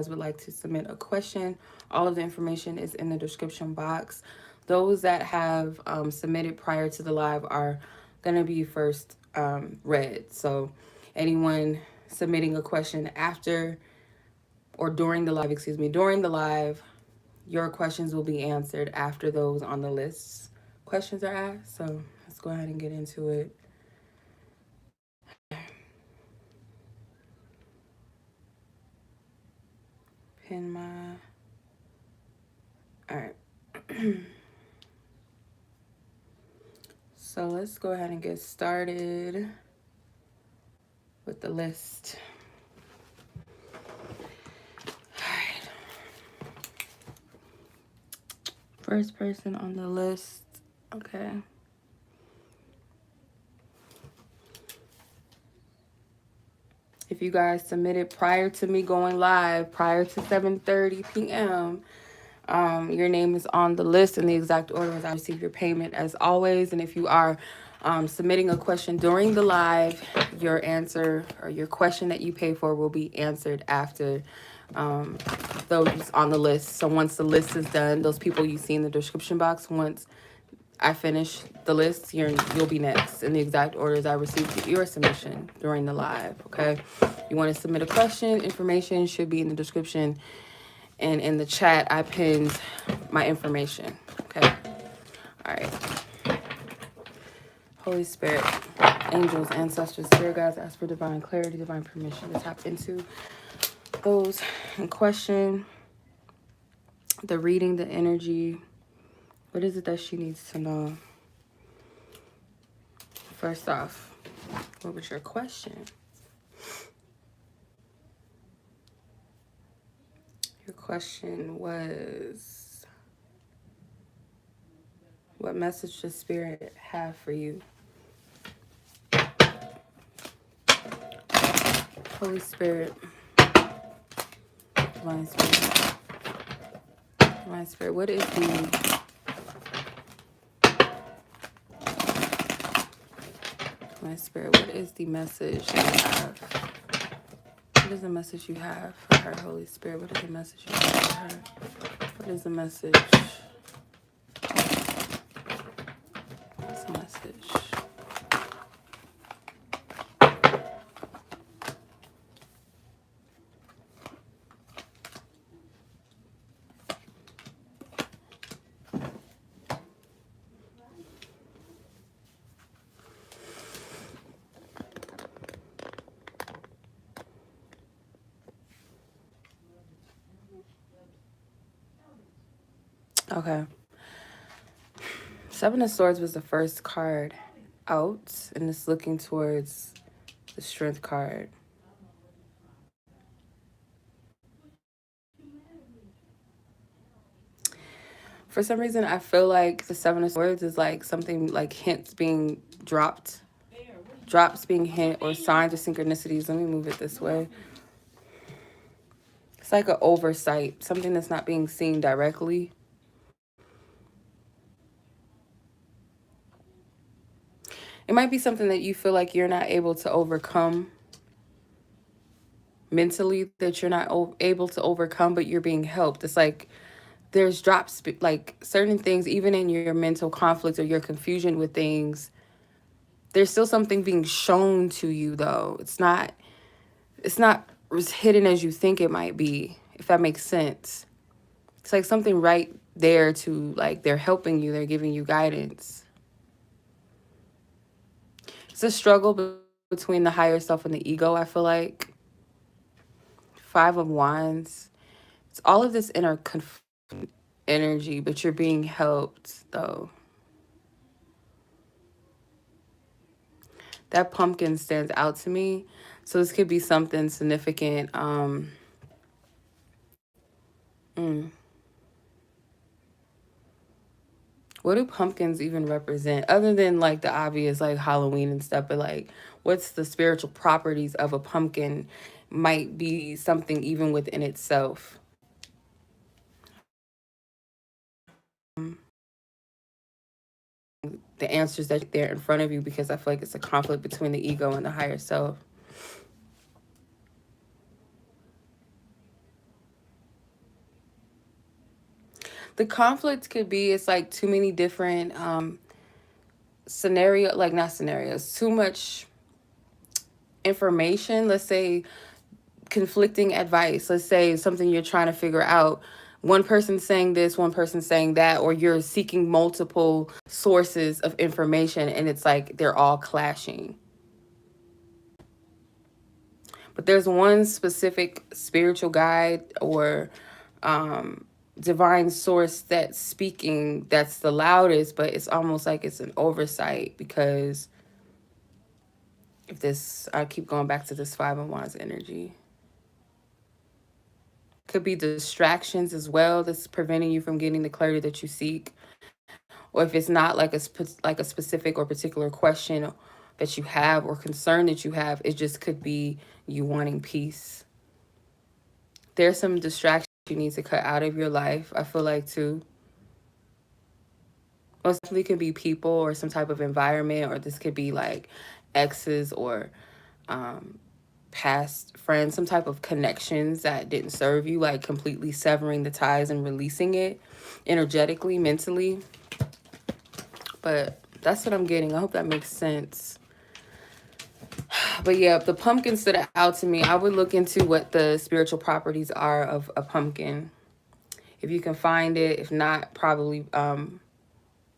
would like to submit a question, all of the information is in the description box. Those that have submitted prior to the live are going to be first read. So anyone submitting a question after or during the live, during the live, your questions will be answered after those on the list questions are asked. So let's go ahead and get into it. Pin my. All right. So let's go ahead and get started with the list. All right. First person on the list. Okay. If you guys submitted prior to me going live, prior to 7:30 p.m., your name is on the list in the exact order as I receive your payment as always. And if you are submitting a question during the live, your answer or your question that you pay for will be answered after those on the list. So once the list is done, those people you see in the description box, once I finish the list, you'll be next in the exact order as I received your submission during the live, okay? You want to submit a question, information should be in the description. And in the chat, I pinned my information, okay? All right. Holy Spirit, angels, ancestors, spirit guides, ask for divine clarity, divine permission to tap into those in question, the reading, the energy. What is it that she needs to know? First off, what was your question? Your question was, what message does Spirit have for you? Holy Spirit, Divine Spirit, Divine Spirit, what is the Divine Spirit, what is the message you have? What is the message you have for her, Holy Spirit? What is the message you have for her? What is the message? What's the message? Okay. Seven of Swords was the first card out, and it's looking towards the Strength card. For some reason, I feel like the Seven of Swords is like something like hints being dropped, drops being hint, or signs or synchronicities. Let me move it this way. It's like an oversight, something that's not being seen directly. It might be something that you feel like you're not able to overcome mentally, that you're not able to overcome, but you're being helped. It's like there's drops, like certain things, even in your mental conflict or your confusion with things, there's still something being shown to you, though. It's not as hidden as you think it might be, if that makes sense. It's like something right there to, like, they're helping you, they're giving you guidance. It's a struggle between the higher self and the ego, I feel like. Five of Wands. It's all of this inner energy, but you're being helped, though. That pumpkin stands out to me. So this could be something significant. What do pumpkins even represent? Other than like the obvious like Halloween and stuff, but like what's the spiritual properties of a pumpkin might be something even within itself. The answers that they're in front of you, because I feel like it's a conflict between the ego and the higher self. The conflict could be, it's like too many different scenario, like not scenarios, too much information. Let's say conflicting advice. Let's say something you're trying to figure out. One person saying this, one person saying that, or you're seeking multiple sources of information and it's like they're all clashing. But there's one specific spiritual guide or divine source that's speaking that's the loudest, but it's almost like it's an oversight, because if this, I keep going back to this Five of Wands energy. Could be distractions as well that's preventing you from getting the clarity that you seek. Or if it's not like a specific or particular question that you have or concern that you have, it just could be you wanting peace. There's some distractions you need to cut out of your life, I feel like, too. Most definitely could be people or some type of environment, or this could be like exes or past friends, some type of connections that didn't serve you, like completely severing the ties and releasing it energetically, mentally. But that's what I'm getting. I hope that makes sense. But yeah, the pumpkin stood out to me. I would look into what the spiritual properties are of a pumpkin, if you can find it. If not, probably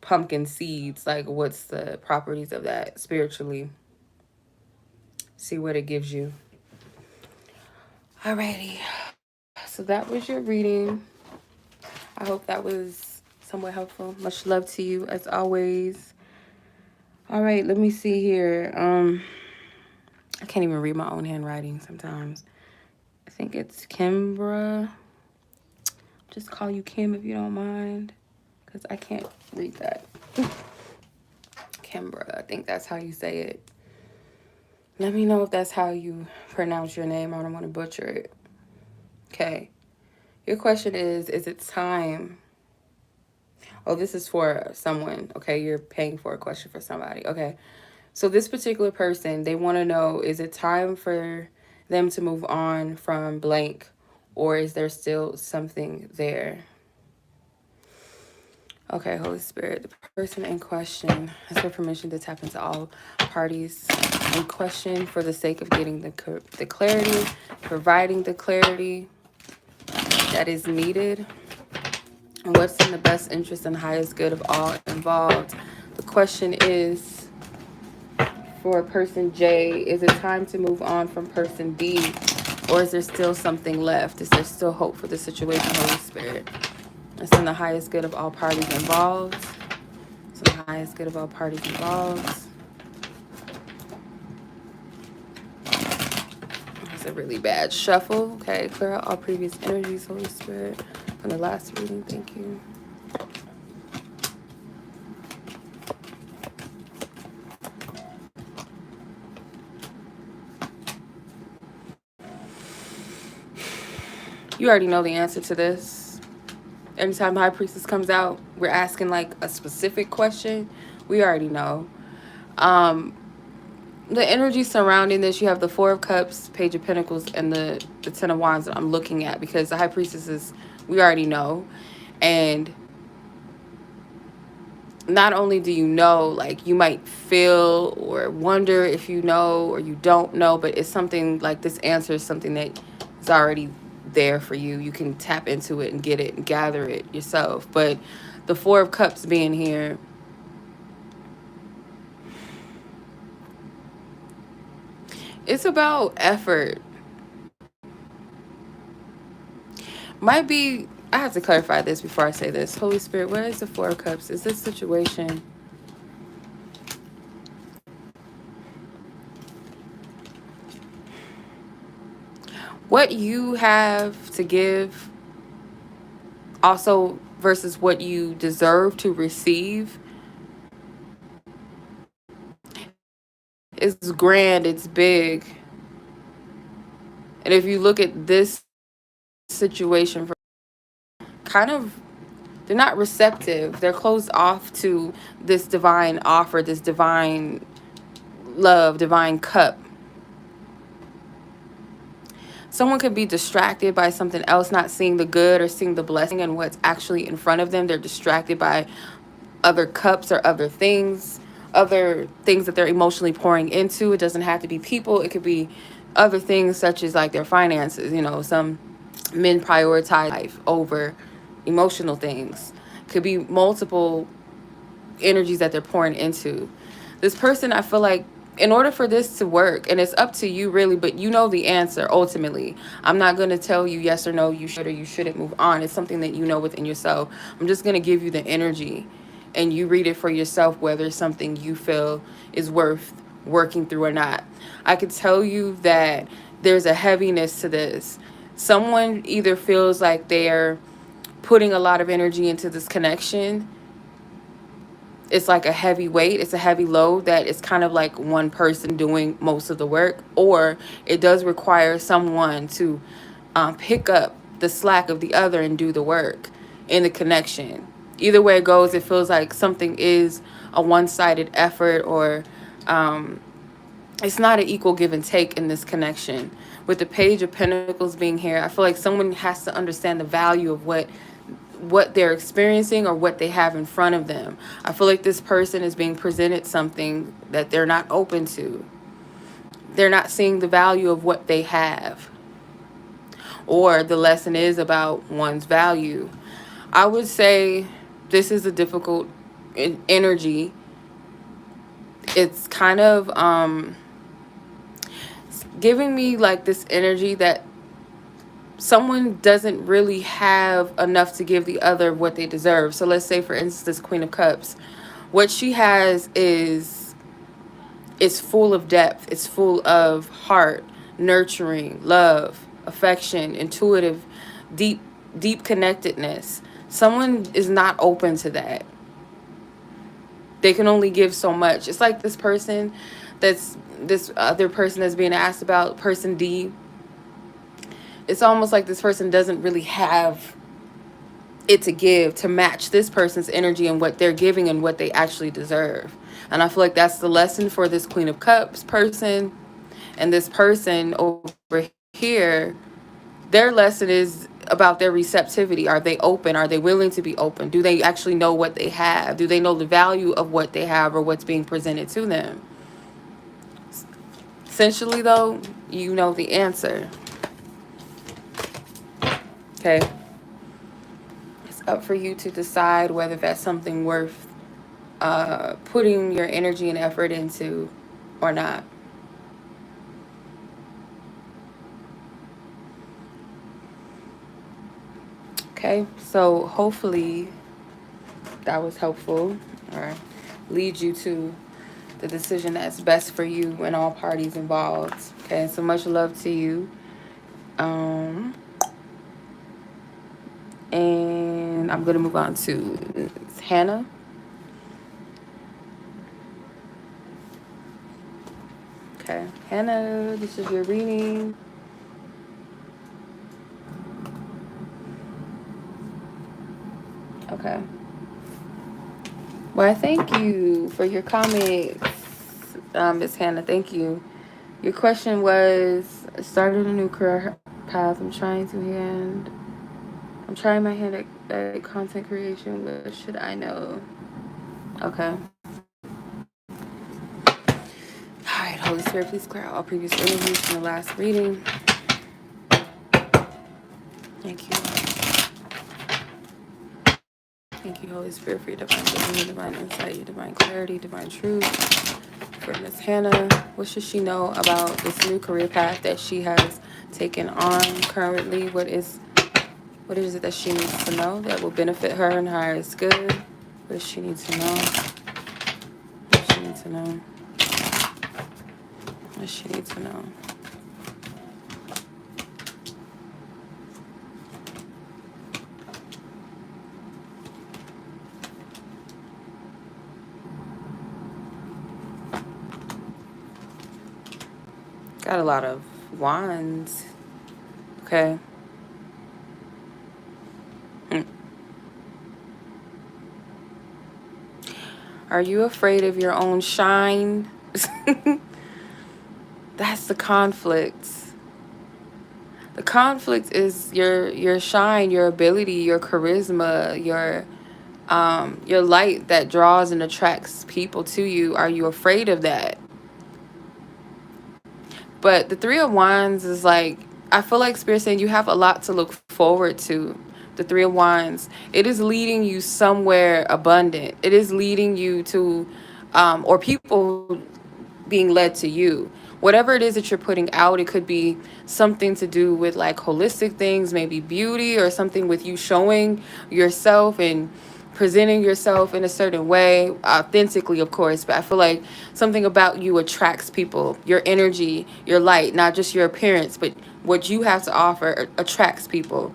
pumpkin seeds. Like, what's the properties of that spiritually? See what it gives you. Alrighty. So that was your reading. I hope that was somewhat helpful. Much love to you as always. All right, let me see here. I can't even read my own handwriting sometimes. I think it's Kimbra. Just call you Kim if you don't mind, because I can't read that. Kimbra, I think that's how you say it. Let me know if that's how you pronounce your name. I don't want to butcher it. Okay. Your question is it time? Oh, this is for someone. Okay, you're paying for a question for somebody. Okay. So this particular person, they want to know, is it time for them to move on from blank, or is there still something there? Okay, Holy Spirit, the person in question has for permission to tap into all parties in question for the sake of getting the clarity, providing the clarity that is needed, and what's in the best interest and highest good of all involved. The question is, for person J, is it time to move on from person B, or is there still something left? Is there still hope for the situation, Holy Spirit? It's in the highest good of all parties involved. It's in the highest good of all parties involved. It's a really bad shuffle. Okay, clear out all previous energies, Holy Spirit, from the last reading. Thank you. You already know the answer to this. Anytime High Priestess comes out, we're asking like a specific question. We already know. The energy surrounding this, you have the Four of Cups, Page of Pentacles, and the Ten of Wands that I'm looking at, because the High Priestess is, we already know. And not only do you know, like, you might feel or wonder if you know or you don't know, but it's something like this answer is something that is already there for you. You can tap into it and get it and gather it yourself. But the Four of Cups being here, it's about effort. Might be, I have to clarify this before I say this. Holy Spirit, where is the Four of Cups? Is this situation what you have to give, also versus what you deserve to receive, is grand, it's big. And if you look at this situation, for kind of, they're not receptive. They're closed off to this divine offer, this divine love, divine cup. Someone could be distracted by something else, not seeing the good or seeing the blessing and what's actually in front of them. They're distracted by other cups or other things that they're emotionally pouring into. It doesn't have to be people. It could be other things such as like their finances. Some men prioritize life over emotional things. Could be multiple energies that they're pouring into. This person, I feel like, in order for this to work, and it's up to you really, but you know the answer ultimately. I'm not going to tell you yes or no, you should or you shouldn't move on. It's something that you know within yourself. I'm just going to give you the energy, and you read it for yourself, whether it's something you feel is worth working through or not. I could tell you that there's a heaviness to this. Someone either feels like they're putting a lot of energy into this connection. It's like a heavy weight. It's a heavy load that it's kind of like one person doing most of the work, or it does require someone to pick up the slack of the other and do the work in the connection. Either way it goes, it feels like something is a one-sided effort, or it's not an equal give and take in this connection. With the Page of Pentacles being here, I feel like someone has to understand the value of what they're experiencing or what they have in front of them. I feel like this person is being presented something that they're not open to. They're not seeing the value of what they have. Or the lesson is about one's value. I would say this is a difficult energy. It's kind of giving me like this energy that someone doesn't really have enough to give the other what they deserve. So let's say, for instance, this Queen of Cups. What she has is full of depth. It's full of heart, nurturing, love, affection, intuitive, deep connectedness. Someone is not open to that. They can only give so much. It's like this person this other person that's being asked about, person D. It's almost like this person doesn't really have it to give to match this person's energy and what they're giving and what they actually deserve. And I feel like that's the lesson for this Queen of Cups person. And this person over here, their lesson is about their receptivity. Are they open? Are they willing to be open? Do they actually know what they have? Do they know the value of what they have or what's being presented to them? Essentially, though, you know the answer. Okay? It's up for you to decide whether that's something worth putting your energy and effort into or not. Okay, so hopefully that was helpful or leads you to the decision that's best for you and all parties involved. Okay, so much love to you. And I'm going to move on to Hannah. Okay, Hannah, this is your reading. Okay. Well, thank you for your comments, Miss Hannah. Thank you. Your question was, started a new career path. I'm trying my hand at content creation. What should I know? Okay. All right, Holy Spirit, please clear out all previous energies from the last reading. Thank you. Thank you, Holy Spirit, for your divine wisdom, your divine insight, your divine clarity, divine truth. For Miss Hannah, what should she know about this new career path that she has taken on currently? What is it that she needs to know that will benefit her and her highest good? What does she need to know? What does she need to know? What does she need to know? Got a lot of wands. Okay. Are you afraid of your own shine? That's the conflict. The conflict is your shine, your ability, your charisma, your light that draws and attracts people to you. Are you afraid of that? But the Three of Wands is like, I feel like Spirit saying you have a lot to look forward to. The Three of Wands, it is leading you somewhere abundant. It is leading you to, or people being led to you. Whatever it is that you're putting out, it could be something to do with like holistic things, maybe beauty, or something with you showing yourself and presenting yourself in a certain way, authentically, of course. But I feel like something about you attracts people, your energy, your light, not just your appearance, but what you have to offer attracts people.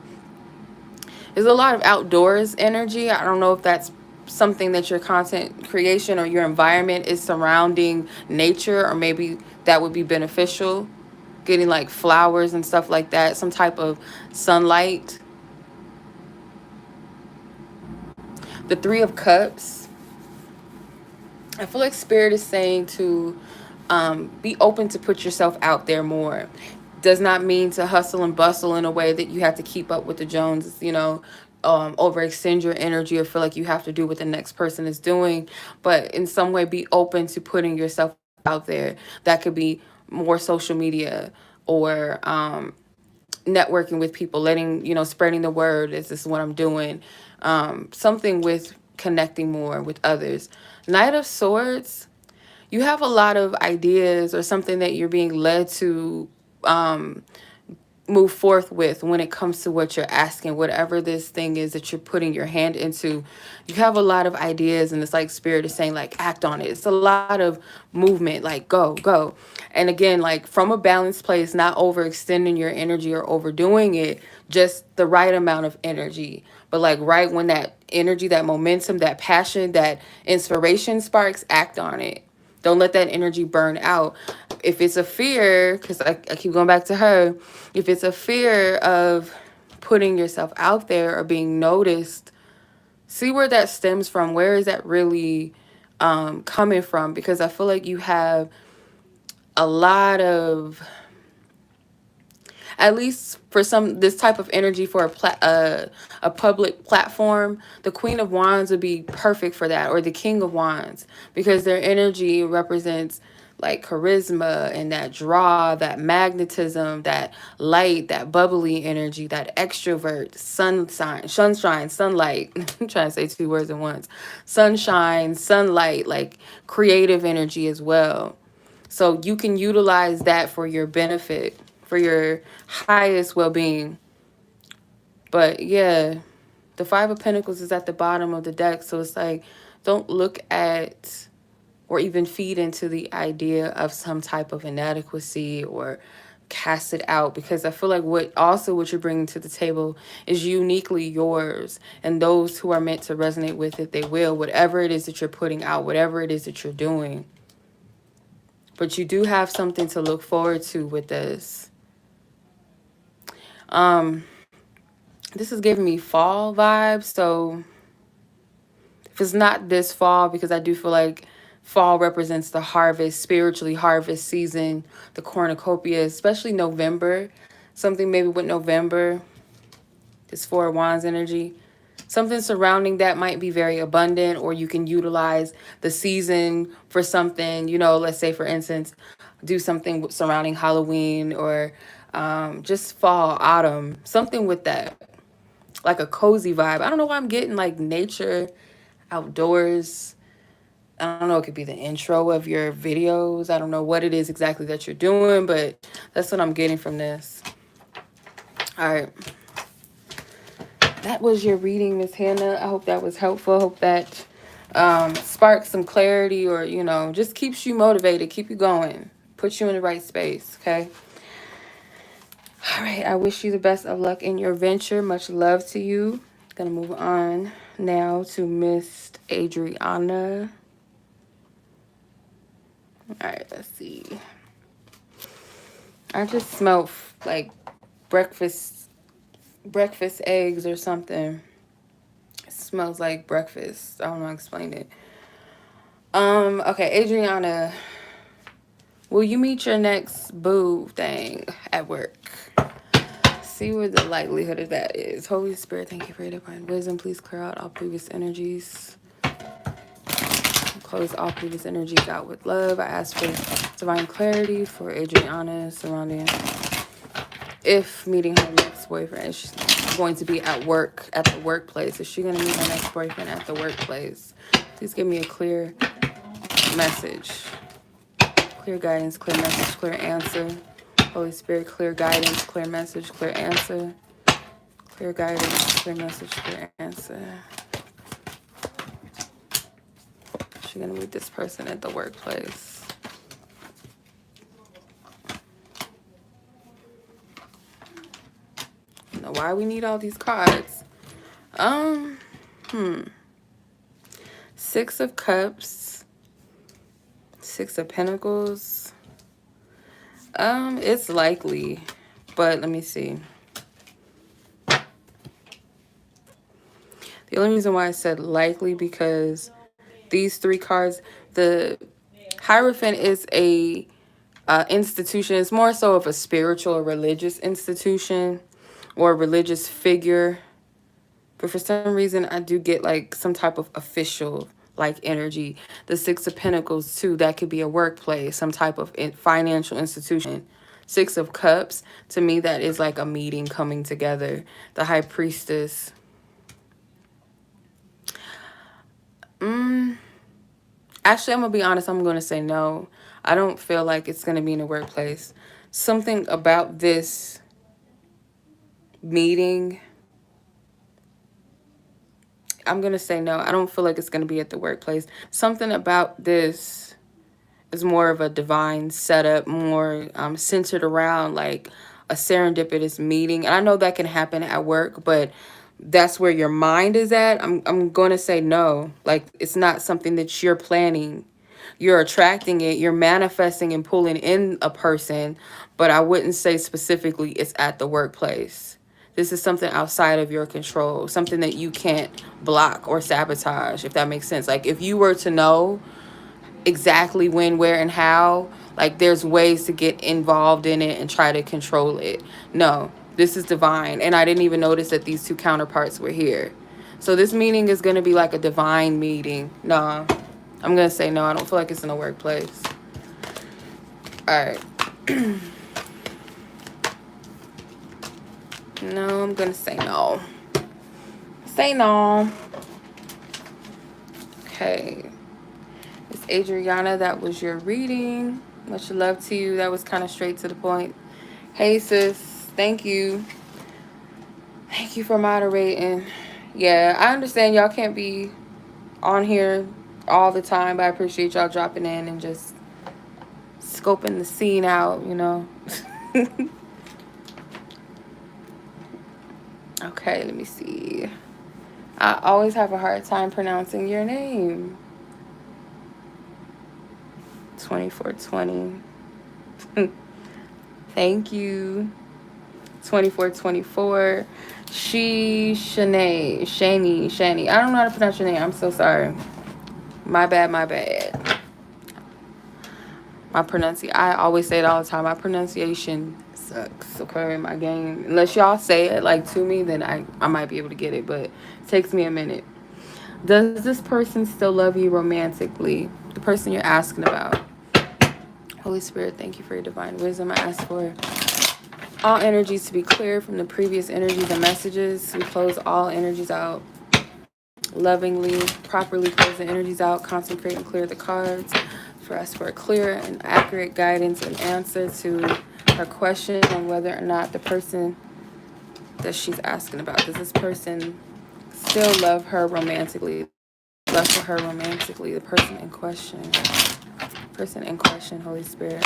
There's a lot of outdoors energy. I don't know if that's something that your content creation or your environment is surrounding nature, or maybe that would be beneficial. Getting like flowers and stuff like that, some type of sunlight. The Three of Cups, I feel like Spirit is saying to be open to put yourself out there more. Does not mean to hustle and bustle in a way that you have to keep up with the Joneses, overextend your energy or feel like you have to do what the next person is doing. But in some way, be open to putting yourself out there. That could be more social media, or networking with people, spreading the word. This is what I'm doing. Something with connecting more with others. Knight of Swords, you have a lot of ideas or something that you're being led to move forth with when it comes to what you're asking, whatever this thing is that you're putting your hand into. You have a lot of ideas, and it's like Spirit is saying, like, act on it. It's a lot of movement, like go. And again, like from a balanced place, not overextending your energy or overdoing it, just the right amount of energy. But like right when that energy, that momentum, that passion, that inspiration sparks, act on it. Don't let that energy burn out. If it's a fear, because I keep going back to her, if it's a fear of putting yourself out there or being noticed, see where that stems from. Where is that really coming from? Because I feel like you have a lot of, at least for this type of energy for a public platform, the Queen of Wands would be perfect for that, or the King of Wands, because their energy represents like charisma and that draw, that magnetism, that light, that bubbly energy, that extrovert, sunshine, sunlight. I'm trying to say two words at once. Sunshine, sunlight, like creative energy as well. So you can utilize that for your benefit, for your highest well-being. But yeah, the Five of Pentacles is at the bottom of the deck. So it's like, don't look at or even feed into the idea of some type of inadequacy or cast it out, because I feel like what you're bringing to the table is uniquely yours, and those who are meant to resonate with it, they will, whatever it is that you're putting out, whatever it is that you're doing. But you do have something to look forward to with this. This is giving me fall vibes. So if it's not this fall, because I do feel like fall represents the harvest, spiritually harvest season, the cornucopia, especially November. Something maybe with November, this Four of Wands energy. Something surrounding that might be very abundant, or you can utilize the season for something, let's say, for instance, do something surrounding Halloween, or just fall, autumn, something with that, like a cozy vibe. I don't know why I'm getting like nature, outdoors. I don't know, it could be the intro of your videos. I don't know what it is exactly that you're doing, but that's what I'm getting from this. All right. That was your reading, Miss Hannah. I hope that was helpful. I hope that sparks some clarity, or, just keeps you motivated, keep you going, puts you in the right space, okay? All right, I wish you the best of luck in your venture. Much love to you. Gonna move on now to Miss Adriana. All right, let's see. I just smelled like breakfast eggs or something. It smells like breakfast. I don't know how to explain it. Okay, Adriana, will you meet your next boo thing at work? see what the likelihood of that is. Holy Spirit, thank you for your divine wisdom. Please clear out all previous energies. Close all previous energies out with love. I ask for divine clarity for Adriana surrounding if meeting her next boyfriend. She's going to be at work, at the workplace. Is she going to meet her next boyfriend at the workplace? Please give me a clear message. Clear guidance, clear message, clear answer. Holy Spirit, clear guidance, clear message, clear answer. Clear guidance, clear message, clear answer. She's going to meet this person at the workplace. I don't know why we need all these cards. Six of Cups. Six of Pentacles. It's likely, but let me see. The only reason why I said likely because these three cards, the Hierophant is a institution. It's more so of a spiritual or religious institution or a religious figure. But for some reason, I do get like some type of official like energy. The Six of Pentacles too, that could be a workplace, some type of financial institution. Six of Cups, to me, that is like a meeting coming together. The High Priestess. Actually, I'm going to be honest. I'm going to say no. I don't feel like it's going to be in a workplace. Something about this meeting, I'm going to say no. I don't feel like it's going to be at the workplace. Something about this is more of a divine setup, more centered around like a serendipitous meeting. And I know that can happen at work, but that's where your mind is at. I'm going to say no. Like, it's not something that you're planning. You're attracting it. You're manifesting and pulling in a person. But I wouldn't say specifically it's at the workplace. This is something outside of your control. Something that you can't block or sabotage, if that makes sense. Like, if you were to know exactly when, where, and how, like, there's ways to get involved in it and try to control it. No, this is divine. And I didn't even notice that these two counterparts were here. So this meeting is going to be like a divine meeting. No, I'm going to say no. I don't feel like it's in a workplace. All right. No, I'm going to say no. Say no. Okay. It's Adriana. That was your reading. Much love to you. That was kind of straight to the point. Hey, sis. Thank you. Thank you for moderating. Yeah, I understand y'all can't be on here all the time, but I appreciate y'all dropping in and just scoping the scene out, you know. Okay, let me see. I always have a hard time pronouncing your name. 2420. Thank you. 2424. Sheshaney. I don't know how to pronounce your name. I'm so sorry. My bad. I always say it all the time. My pronunciation sucks. Okay, my game. Unless y'all say it like to me, then I might be able to get it, but it takes me a minute. Does this person still love you romantically? The person you're asking about. Holy Spirit, thank you for your divine wisdom. I ask for all energies to be clear from the previous energies and messages. We close all energies out lovingly, properly close the energies out, consecrate and clear the cards. For us for a clear and accurate guidance and answer to her question on whether or not the person that she's asking about, does this person still love her romantically? Love for her romantically, the person in question. Person in question, Holy Spirit.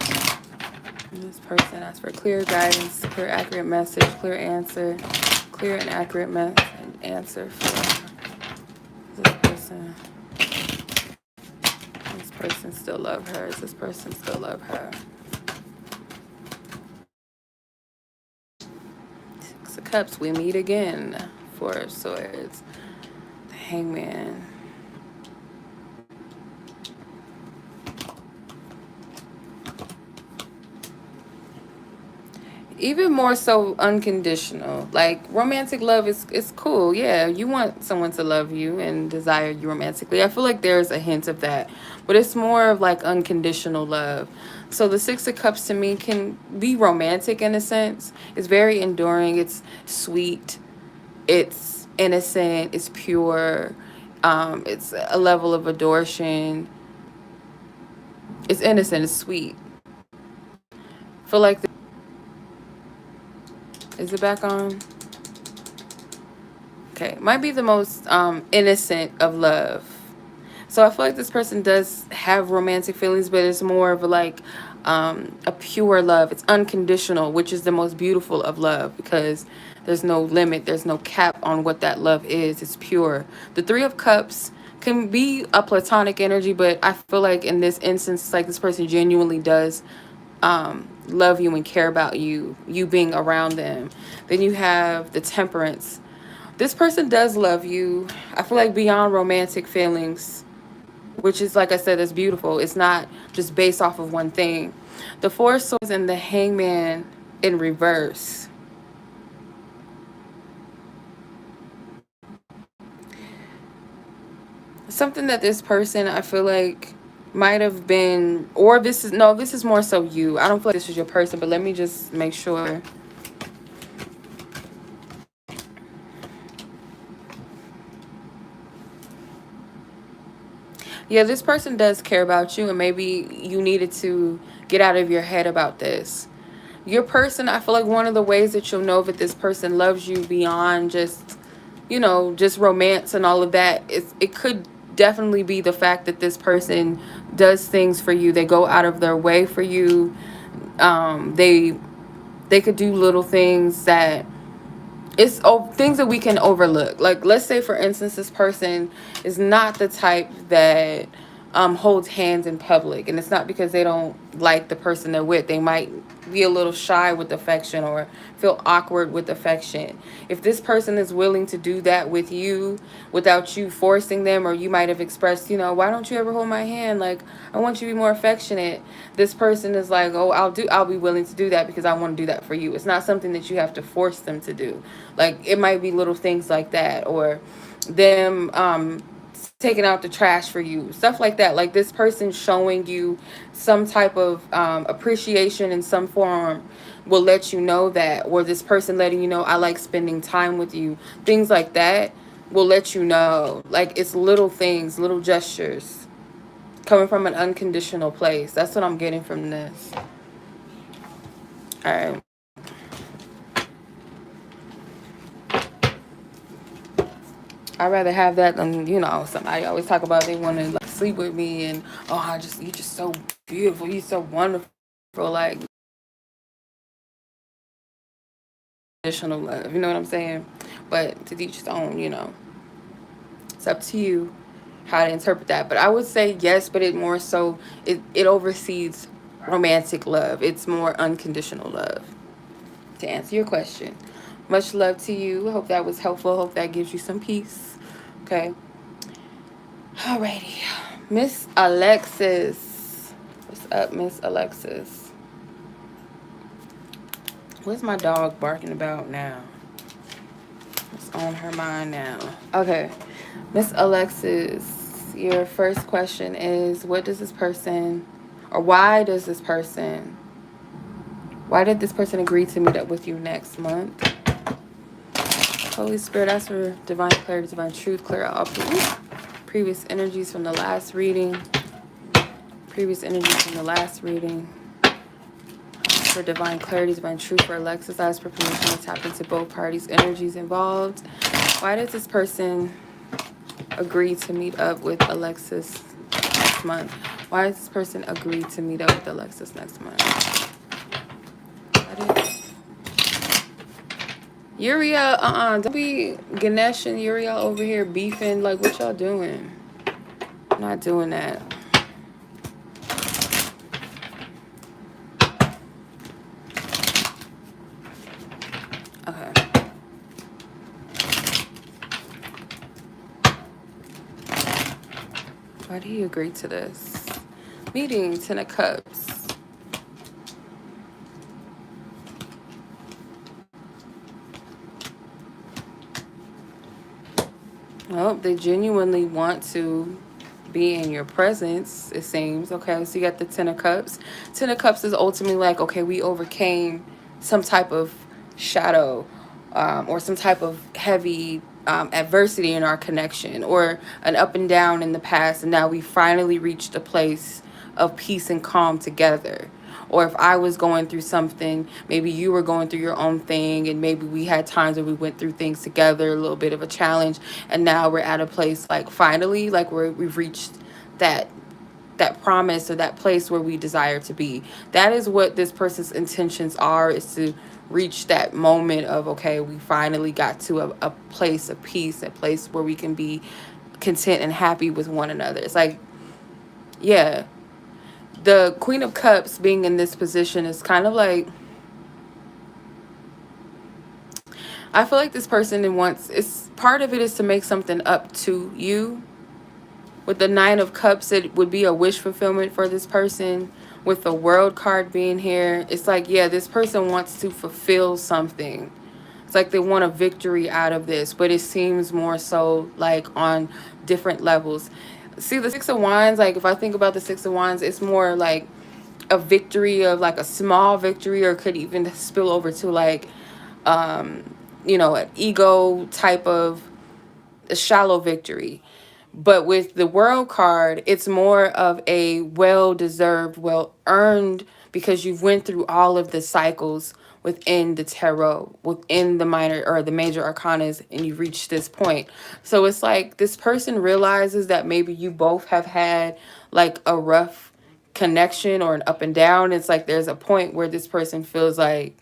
And this person asks for clear guidance, clear accurate message, clear answer, clear and accurate answer for this person. This person still love her. Does this person still love her? Six of Cups, we meet again. Four of Swords. The Hangman. even more so unconditional. Like romantic love is cool. Yeah, you want someone to love you and desire you romantically. I feel like there's a hint of that, but it's more of like unconditional love. So the Six of Cups to me can be romantic in a sense. It's very enduring. It's sweet. It's innocent. It's pure. It's a level of adoration. It's innocent. It's sweet. Feel like is it back on? Okay, might be the most innocent of love. So I feel like this person does have romantic feelings, but it's more of a pure love. It's unconditional, which is the most beautiful of love because there's no limit, there's no cap on what that love is. It's pure. The Three of Cups can be a platonic energy, but I feel like in this instance, it's like this person genuinely does love you and care about you being around them. Then you have the Temperance. This person does love you. I feel like beyond romantic feelings, which is, like I said, is beautiful. It's not just based off of one thing. The Four of Swords and the Hangman in reverse. Something that this person, I feel like, might have been, or this is more so you. I don't feel like this is your person, but let me just make sure. Yeah, this person does care about you, and maybe you needed to get out of your head about this. Your person, I feel like one of the ways that you'll know that this person loves you beyond just, just romance and all of that, it could definitely be the fact that this person does things for you. They go out of their way for you. They could do little things that things that we can overlook. Like, let's say for instance, this person is not the type that holds hands in public, and it's not because they don't like the person they're with. They might be a little shy with affection or feel awkward with affection. If this person is willing to do that with you without you forcing them, or you might have expressed, why don't you ever hold my hand, like I want you to be more affectionate. This person is like, oh, I'll be willing to do that because I want to do that for you. It's not something that you have to force them to do. Like, it might be little things like that, or them taking out the trash for you, stuff like that. Like, this person showing you some type of appreciation in some form will let you know that, or this person letting you know, I like spending time with you, things like that will let you know. Like, it's little things, little gestures coming from an unconditional place. That's what I'm getting from this. All right. I'd rather have that than, somebody always talk about they want to like sleep with me and, oh, you're just so beautiful, you're so wonderful. Like, additional love, you know what I'm saying? But to each his own, it's up to you how to interpret that. But I would say yes, but it more so, it oversees romantic love. It's more unconditional love, to answer your question. Much love to you. Hope that was helpful. Hope that gives you some peace. Okay. Alrighty. Miss Alexis. What's up, Miss Alexis? What's my dog barking about now? What's on her mind now? Okay. Miss Alexis, your first question is, why did this person agree to meet up with you next month? Holy Spirit, ask for divine clarity, divine truth, clear out previous energies from the last reading. For divine clarity, divine truth for Alexis. I ask for permission to tap into both parties' energies involved. Why does this person agree to meet up with Alexis next month? Why does this person agree to meet up with Alexis next month? Uriel, don't be Ganesh and Uriel over here beefing. Like, what y'all doing? I'm not doing that. Okay. Why did he agree to this? Meeting, 10 of Cups. Well, they genuinely want to be in your presence, it seems. Okay, so you got the Ten of Cups. Ten of Cups is ultimately like, okay, we overcame some type of shadow, or some type of heavy adversity in our connection, or an up and down in the past, and now we finally reached a place of peace and calm together. Or if I was going through something, maybe you were going through your own thing, and maybe we had times where we went through things together, a little bit of a challenge, and now we're at a place like finally, like we've reached that promise, or that place where we desire to be. That is what this person's intentions are, is to reach that moment of, okay, we finally got to a place of peace, a place where we can be content and happy with one another. It's like, yeah, the Queen of Cups being in this position is kind of like, I feel like this person wants, it's part of it is to make something up to you. With the Nine of Cups, it would be a wish fulfillment for this person. With the World card being here, it's like, yeah, this person wants to fulfill something. It's like they want a victory out of this, but it seems more so like on different levels. See, the Six of Wands, like if I think about the Six of Wands, it's more like a victory of like a small victory, or could even spill over to like, an ego type of a shallow victory. But with the World card, it's more of a well-deserved, well-earned, because you've went through all of the cycles within the tarot, within the minor or the major arcanas, and you've reached this point. So it's like this person realizes that maybe you both have had like a rough connection or an up and down. It's like there's a point where this person feels like,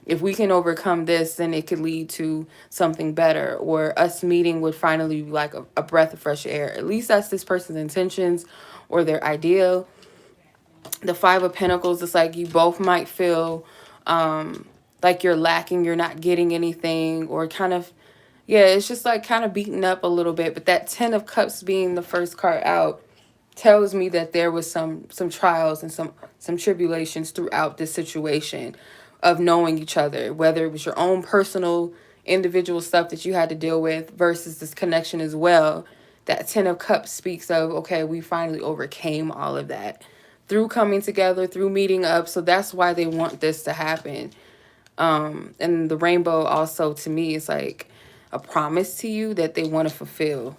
if we can overcome this, then it could lead to something better, or us meeting would finally be like a breath of fresh air. At least that's this person's intentions or their ideal. The Five of Pentacles, it's like you both might feel like you're lacking, you're not getting anything, or kind of, yeah, it's just like kind of beaten up a little bit. But that Ten of Cups being the first card out tells me that there was some trials and some tribulations throughout this situation of knowing each other, whether it was your own personal individual stuff that you had to deal with versus this connection as well. That Ten of Cups speaks of, okay, we finally overcame all of that through coming together, through meeting up. So that's why they want this to happen. And the rainbow also, to me, is like a promise to you that they want to fulfill.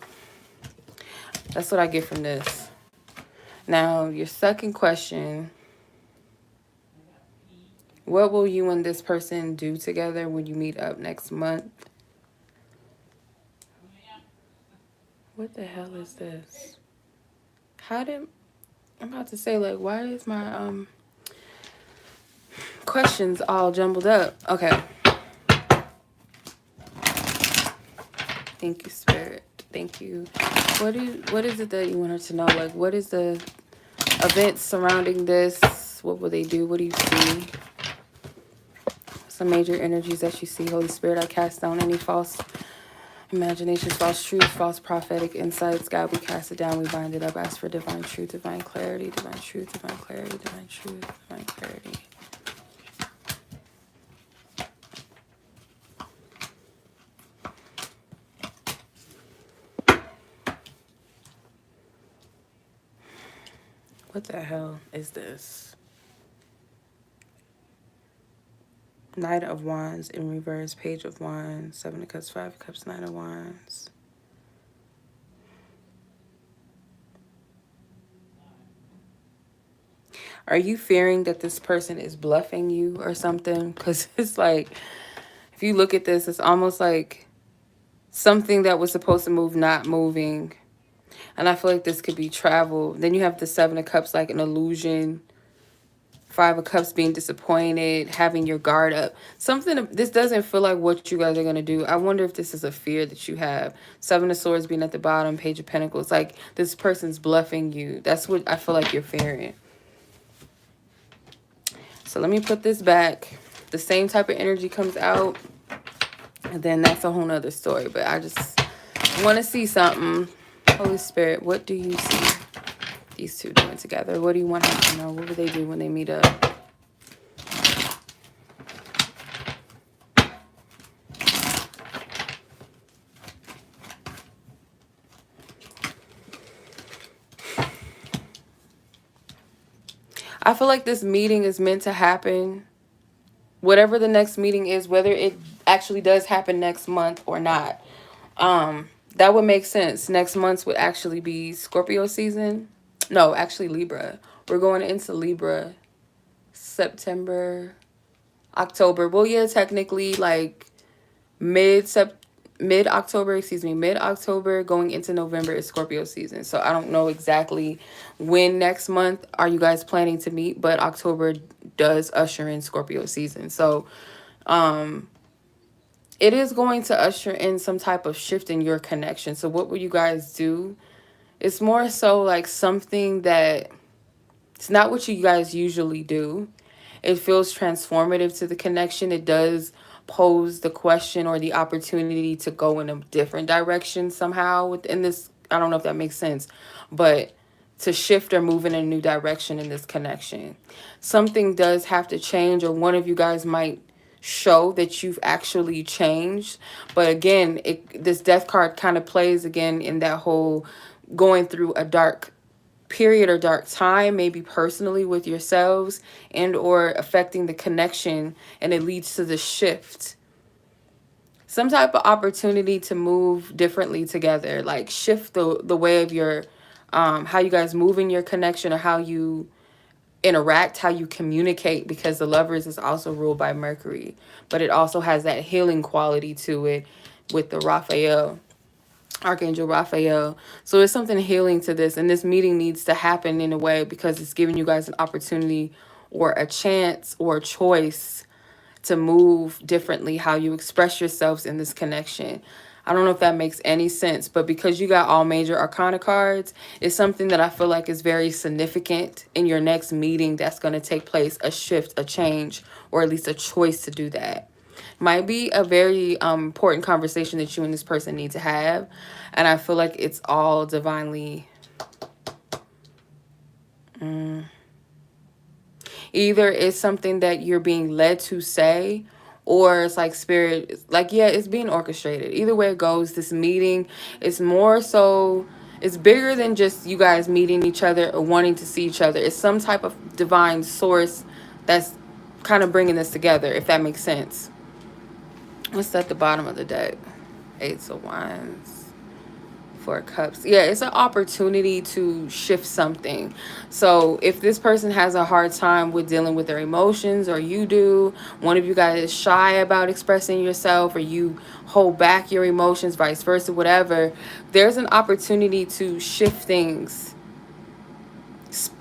That's what I get from this. Now, your second question: what will you and this person do together when you meet up next month? What the hell is this? I'm about to say, like, why is my questions all jumbled up? Okay. Thank you, Spirit. Thank you. What is it that you want her to know? Like, what is the events surrounding this? What will they do? What do you see? Some major energies that you see. Holy Spirit, I cast down any false imaginations, false truths, false prophetic insights. God, we cast it down. We bind it up. Ask for divine truth, divine clarity, divine truth, divine clarity, divine truth, divine clarity. What the hell is this? Knight of Wands in reverse, Page of Wands, Seven of Cups, Five of Cups, Nine of Wands. Are you fearing that this person is bluffing you or something? Because it's like, if you look at this, it's almost like something that was supposed to move not moving. And I feel like this could be travel. Then you have the Seven of Cups, like an illusion. Five of Cups, being disappointed, having your guard up. This doesn't feel like what you guys are going to do. I wonder if this is a fear that you have. Seven of Swords being at the bottom, Page of Pentacles. Like, this person's bluffing you. That's what I feel like you're fearing. So let me put this back. The same type of energy comes out, and then that's a whole nother story. But I just want to see something. Holy Spirit, what do you see these two doing together? What do you want them to know? What will they do when they meet up? I feel like this meeting is meant to happen. Whatever the next meeting is, whether it actually does happen next month or not. That would make sense. Next month would actually be Scorpio season. No, actually Libra. We're going into Libra September, October. Well, yeah, technically like mid October, mid October going into November is Scorpio season. So I don't know exactly when next month are you guys planning to meet, but October does usher in Scorpio season. So it is going to usher in some type of shift in your connection. So what will you guys do? It's more so like something that it's not what you guys usually do. It feels transformative to the connection. It does pose the question or the opportunity to go in a different direction somehow within this. I don't know if that makes sense, but to shift or move in a new direction in this connection. Something does have to change, or one of you guys might show that you've actually changed. But again, this death card kind of plays again in that whole going through a dark period or dark time, maybe personally with yourselves, and or affecting the connection, and it leads to the shift. Some type of opportunity to move differently together, like shift the way of your how you guys move in your connection, or how you interact, how you communicate, because the Lovers is also ruled by Mercury, but it also has that healing quality to it with the Raphael, Archangel Raphael. So there's something healing to this, and this meeting needs to happen in a way because it's giving you guys an opportunity or a chance or a choice to move differently, how you express yourselves in this connection. I don't know if that makes any sense, but because you got all major arcana cards, it's something that I feel like is very significant in your next meeting that's going to take place, a shift, a change, or at least a choice to do that. Might be a very important conversation that you and this person need to have, and I feel like it's all divinely either it's something that you're being led to say, or it's like spirit, like, yeah, it's being orchestrated. Either way it goes, this meeting is more so, it's bigger than just you guys meeting each other or wanting to see each other. It's some type of divine source that's kind of bringing this together, if that makes sense. What's at the bottom of the deck? Eights of Wands, Four of Cups. Yeah, it's an opportunity to shift something. So if this person has a hard time with dealing with their emotions, or you do, one of you guys is shy about expressing yourself, or you hold back your emotions, vice versa, whatever, there's an opportunity to shift things,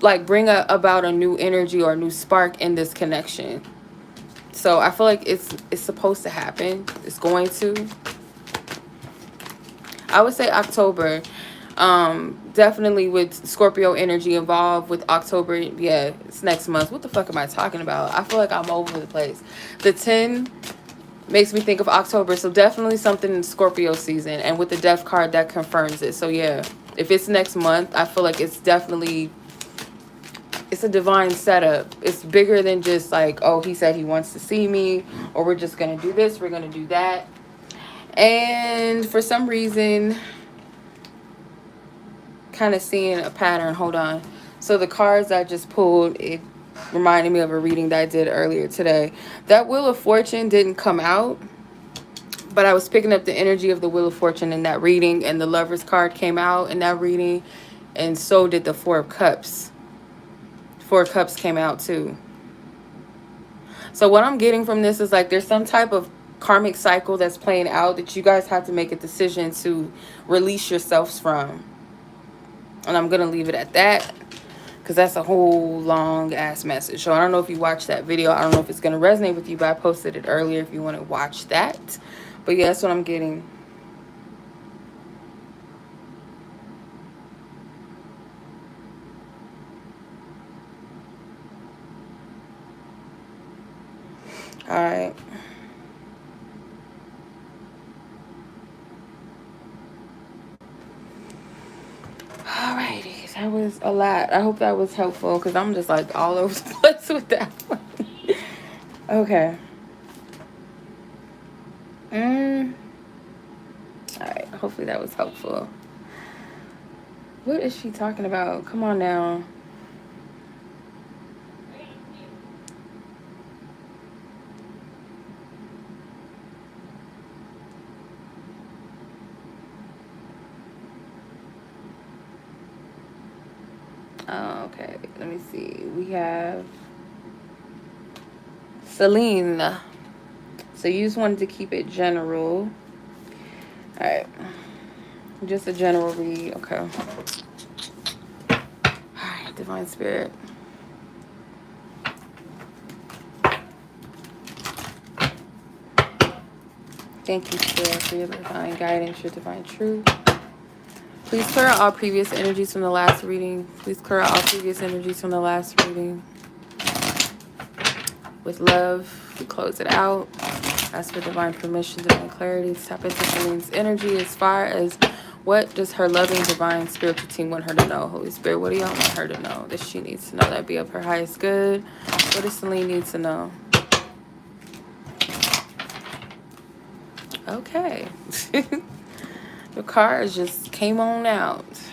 like bring about a new energy or a new spark in this connection. So I feel like it's supposed to happen. It's going to. I would say October. Definitely with Scorpio energy involved with October. Yeah, it's next month. What the fuck am I talking about? I feel like I'm all over the place. The 10 makes me think of October. So definitely something in Scorpio season. And with the death card, that confirms it. So yeah, if it's next month, I feel like it's definitely, it's a divine setup. It's bigger than just like, oh, he said he wants to see me, or we're just going to do this, we're going to do that. And for some reason, kind of seeing a pattern. Hold on. So the cards I just pulled, it reminded me of a reading that I did earlier today. That Wheel of Fortune didn't come out, but I was picking up the energy of the Wheel of Fortune in that reading, and the Lover's card came out in that reading, and so did the Four of Cups. Four of Cups came out too. So what I'm getting from this is like there's some type of karmic cycle that's playing out that you guys have to make a decision to release yourselves from. And I'm going to leave it at that, because that's a whole long ass message. So I don't know if you watched that video. I don't know if it's going to resonate with you, but I posted it earlier if you want to watch that. But yeah, that's what I'm getting. All right. Alrighty, that was a lot. I hope that was helpful, because I'm just like all over the place with that one. Okay. Alright, hopefully that was helpful. What is she talking about? Come on now. Okay, let me see. We have Selene. So you just wanted to keep it general. All right. Just a general read. Okay. All right, Divine Spirit. Thank you, Spirit, for your divine guidance, your divine truth. Please clear out all previous energies from the last reading. Please clear out all previous energies from the last reading. With love, we close it out. Ask for divine permission, divine clarity. Tap into Selene's energy as far as what does her loving divine spiritual team want her to know? Holy Spirit, what do y'all want her to know that she needs to know? That'd be of her highest good. What does Selene need to know? Okay. The cards just came on out. Is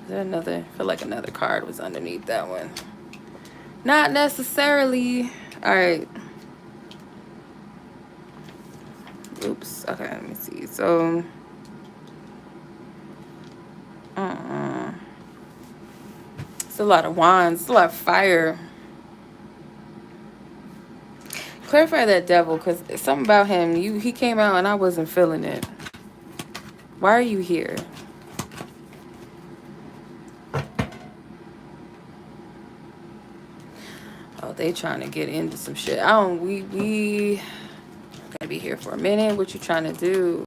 there another? I feel like another card was underneath that one. Not necessarily. All right. Oops. Okay, let me see. So, it's a lot of wands. It's a lot of fire. Clarify that devil, because something about him. He came out and I wasn't feeling it. Why are you here? Oh, they trying to get into some shit. We gonna be here for a minute. What you trying to do?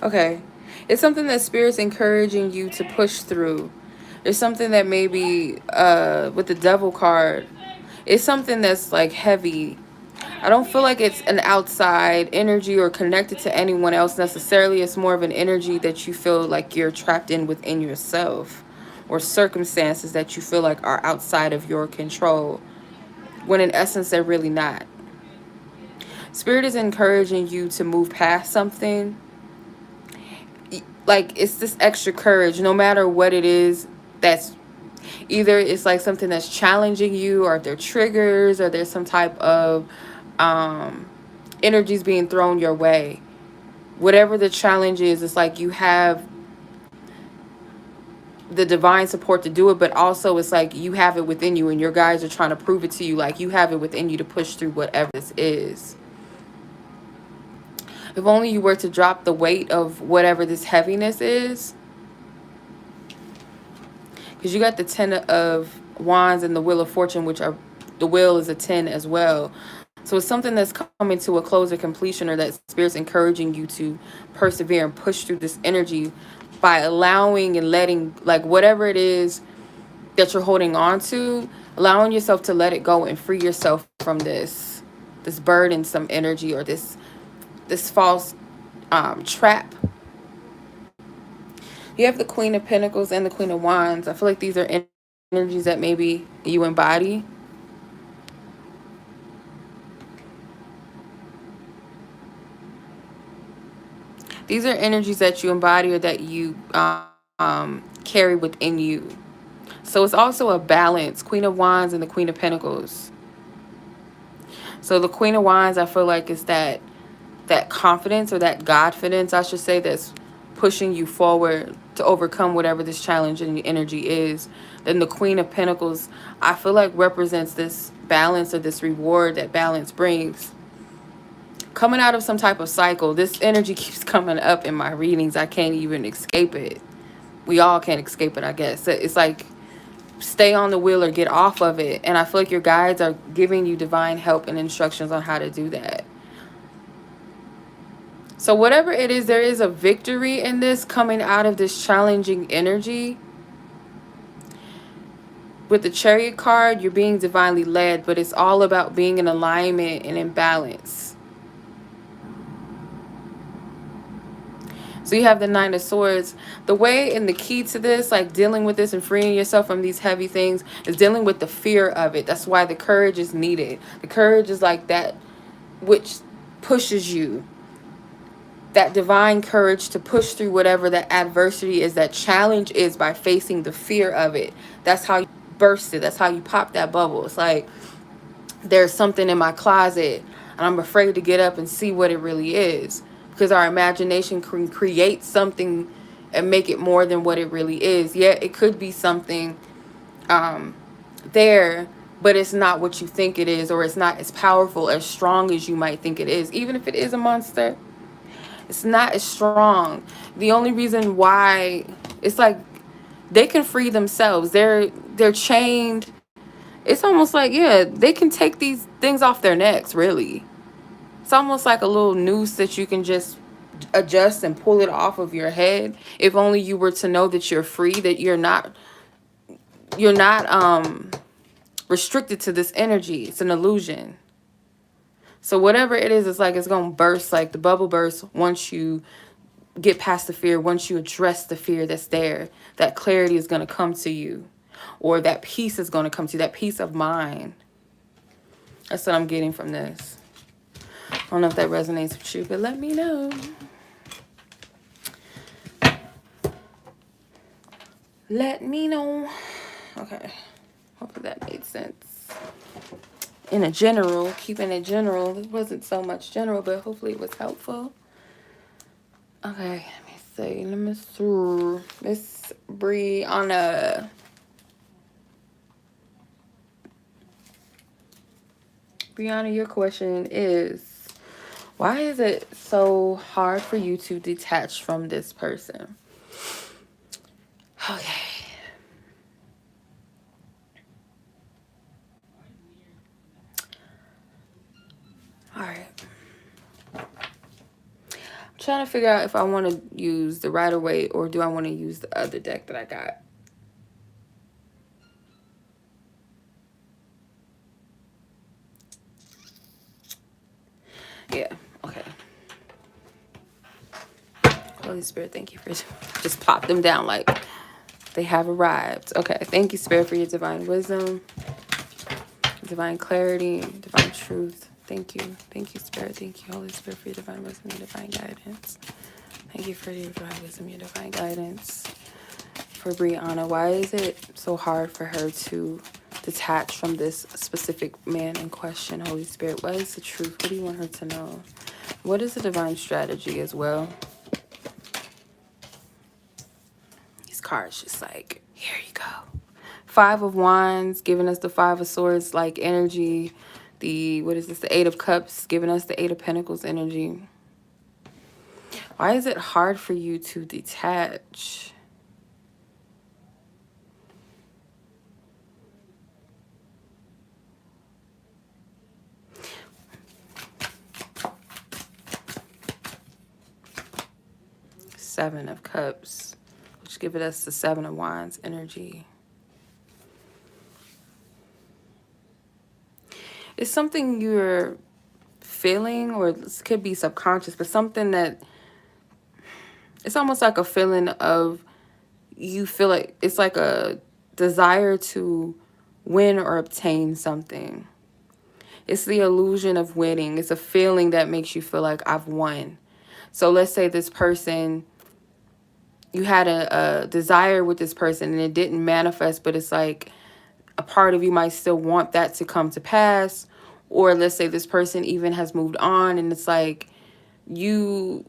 Okay. It's something that Spirit's encouraging you to push through. There's something that maybe with the devil card, it's something that's like heavy. I don't feel like it's an outside energy or connected to anyone else necessarily. It's more of an energy that you feel like you're trapped in within yourself, or circumstances that you feel like are outside of your control, when in essence they're really not. Spirit is encouraging you to move past something. Like, it's this extra courage, no matter what it is. That's either it's like something that's challenging you, or if they're triggers, or there's some type of energies being thrown your way. Whatever the challenge is, it's like you have the divine support to do it, but also it's like you have it within you, and your guides are trying to prove it to you, like you have it within you to push through whatever this is. If only you were to drop the weight of whatever this heaviness is. Because you got the 10 of Wands and the Wheel of Fortune, which are, the wheel is a 10 as well. So it's something that's coming to a close or completion, or that Spirit's encouraging you to persevere and push through this energy by allowing and letting, like, whatever it is that you're holding on to, allowing yourself to let it go and free yourself from this burdensome energy, or this false trap. You have the Queen of Pentacles and the Queen of Wands. I feel like these are energies that maybe you embody. These are energies that you embody, or that you carry within you. So it's also a balance. Queen of Wands and the Queen of Pentacles. So the Queen of Wands, I feel like, is that confidence, or that Godfidence, I should say, that's pushing you forward to overcome whatever this challenge and energy is. Then the Queen of Pentacles, I feel like, represents this balance, or this reward that balance brings. Coming out of some type of cycle. This energy keeps coming up in my readings. I can't even escape it. We all can't escape it, I guess. It's like, stay on the wheel or get off of it. And I feel like your guides are giving you divine help and instructions on how to do that. So whatever it is, there is a victory in this coming out of this challenging energy. With the Chariot card, you're being divinely led, but it's all about being in alignment and in balance. So you have the Nine of Swords. The way and the key to this, like dealing with this and freeing yourself from these heavy things, is dealing with the fear of it. That's why the courage is needed. The courage is like that which pushes you. that divine courage to push through whatever that adversity is, that challenge is, by facing the fear of it. That's how you burst it. That's how you pop that bubble. It's like, there's something in my closet and I'm afraid to get up and see what it really is, because our imagination can create something and make it more than what it really is. Yeah, it could be something there, but it's not what you think it is, or it's not as powerful, as strong as you might think it is. Even if it is a monster, it's not as strong. The only reason why, it's like they can free themselves. They're chained. It's almost like, yeah, they can take these things off their necks, really. It's almost like a little noose that you can just adjust and pull it off of your head. If only you were to know that you're free, that you're not restricted to this energy. It's an illusion. So whatever it is, it's like it's going to burst, like the bubble bursts once you get past the fear, once you address the fear that's there. That clarity is going to come to you, or that peace is going to come to you, that peace of mind. That's what I'm getting from this. I don't know if that resonates with you, but let me know. Let me know. Okay. Hopefully that made sense. In a general, keeping it general. It wasn't so much general, but hopefully it was helpful. Okay, let me see. Miss Breyonna. Breyonna, your question is, why is it so hard for you to detach from this person? Okay. All right. I'm trying to figure out if I want to use the Rider-Waite or do I want to use the other deck that I got. Yeah, okay. Holy Spirit, thank you for just pop them down like they have arrived. Okay, thank you, Spirit, for your divine wisdom, divine clarity, divine truth. Thank you. Thank you, Spirit. Thank you, Holy Spirit, for your divine wisdom, your divine guidance. Thank you for your divine wisdom, your divine guidance. For Breyonna, why is it so hard for her to detach from this specific man in question? Holy Spirit, what is the truth? What do you want her to know? What is the divine strategy as well? These cards just like, here you go. 5 of Wands, giving us the 5 of Swords like energy. What is this? The 8 of Cups, giving us the 8 of Pentacles energy. Why is it hard for you to detach? Seven of Cups, which gives us the 7 of Wands energy. It's something you're feeling, or it could be subconscious, but something that, it's almost like a feeling of, you feel like it's like a desire to win or obtain something. It's the illusion of winning. It's a feeling that makes you feel like I've won. So let's say this person, you had a desire with this person and it didn't manifest, but it's like a part of you might still want that to come to pass. Or let's say this person even has moved on and it's like you're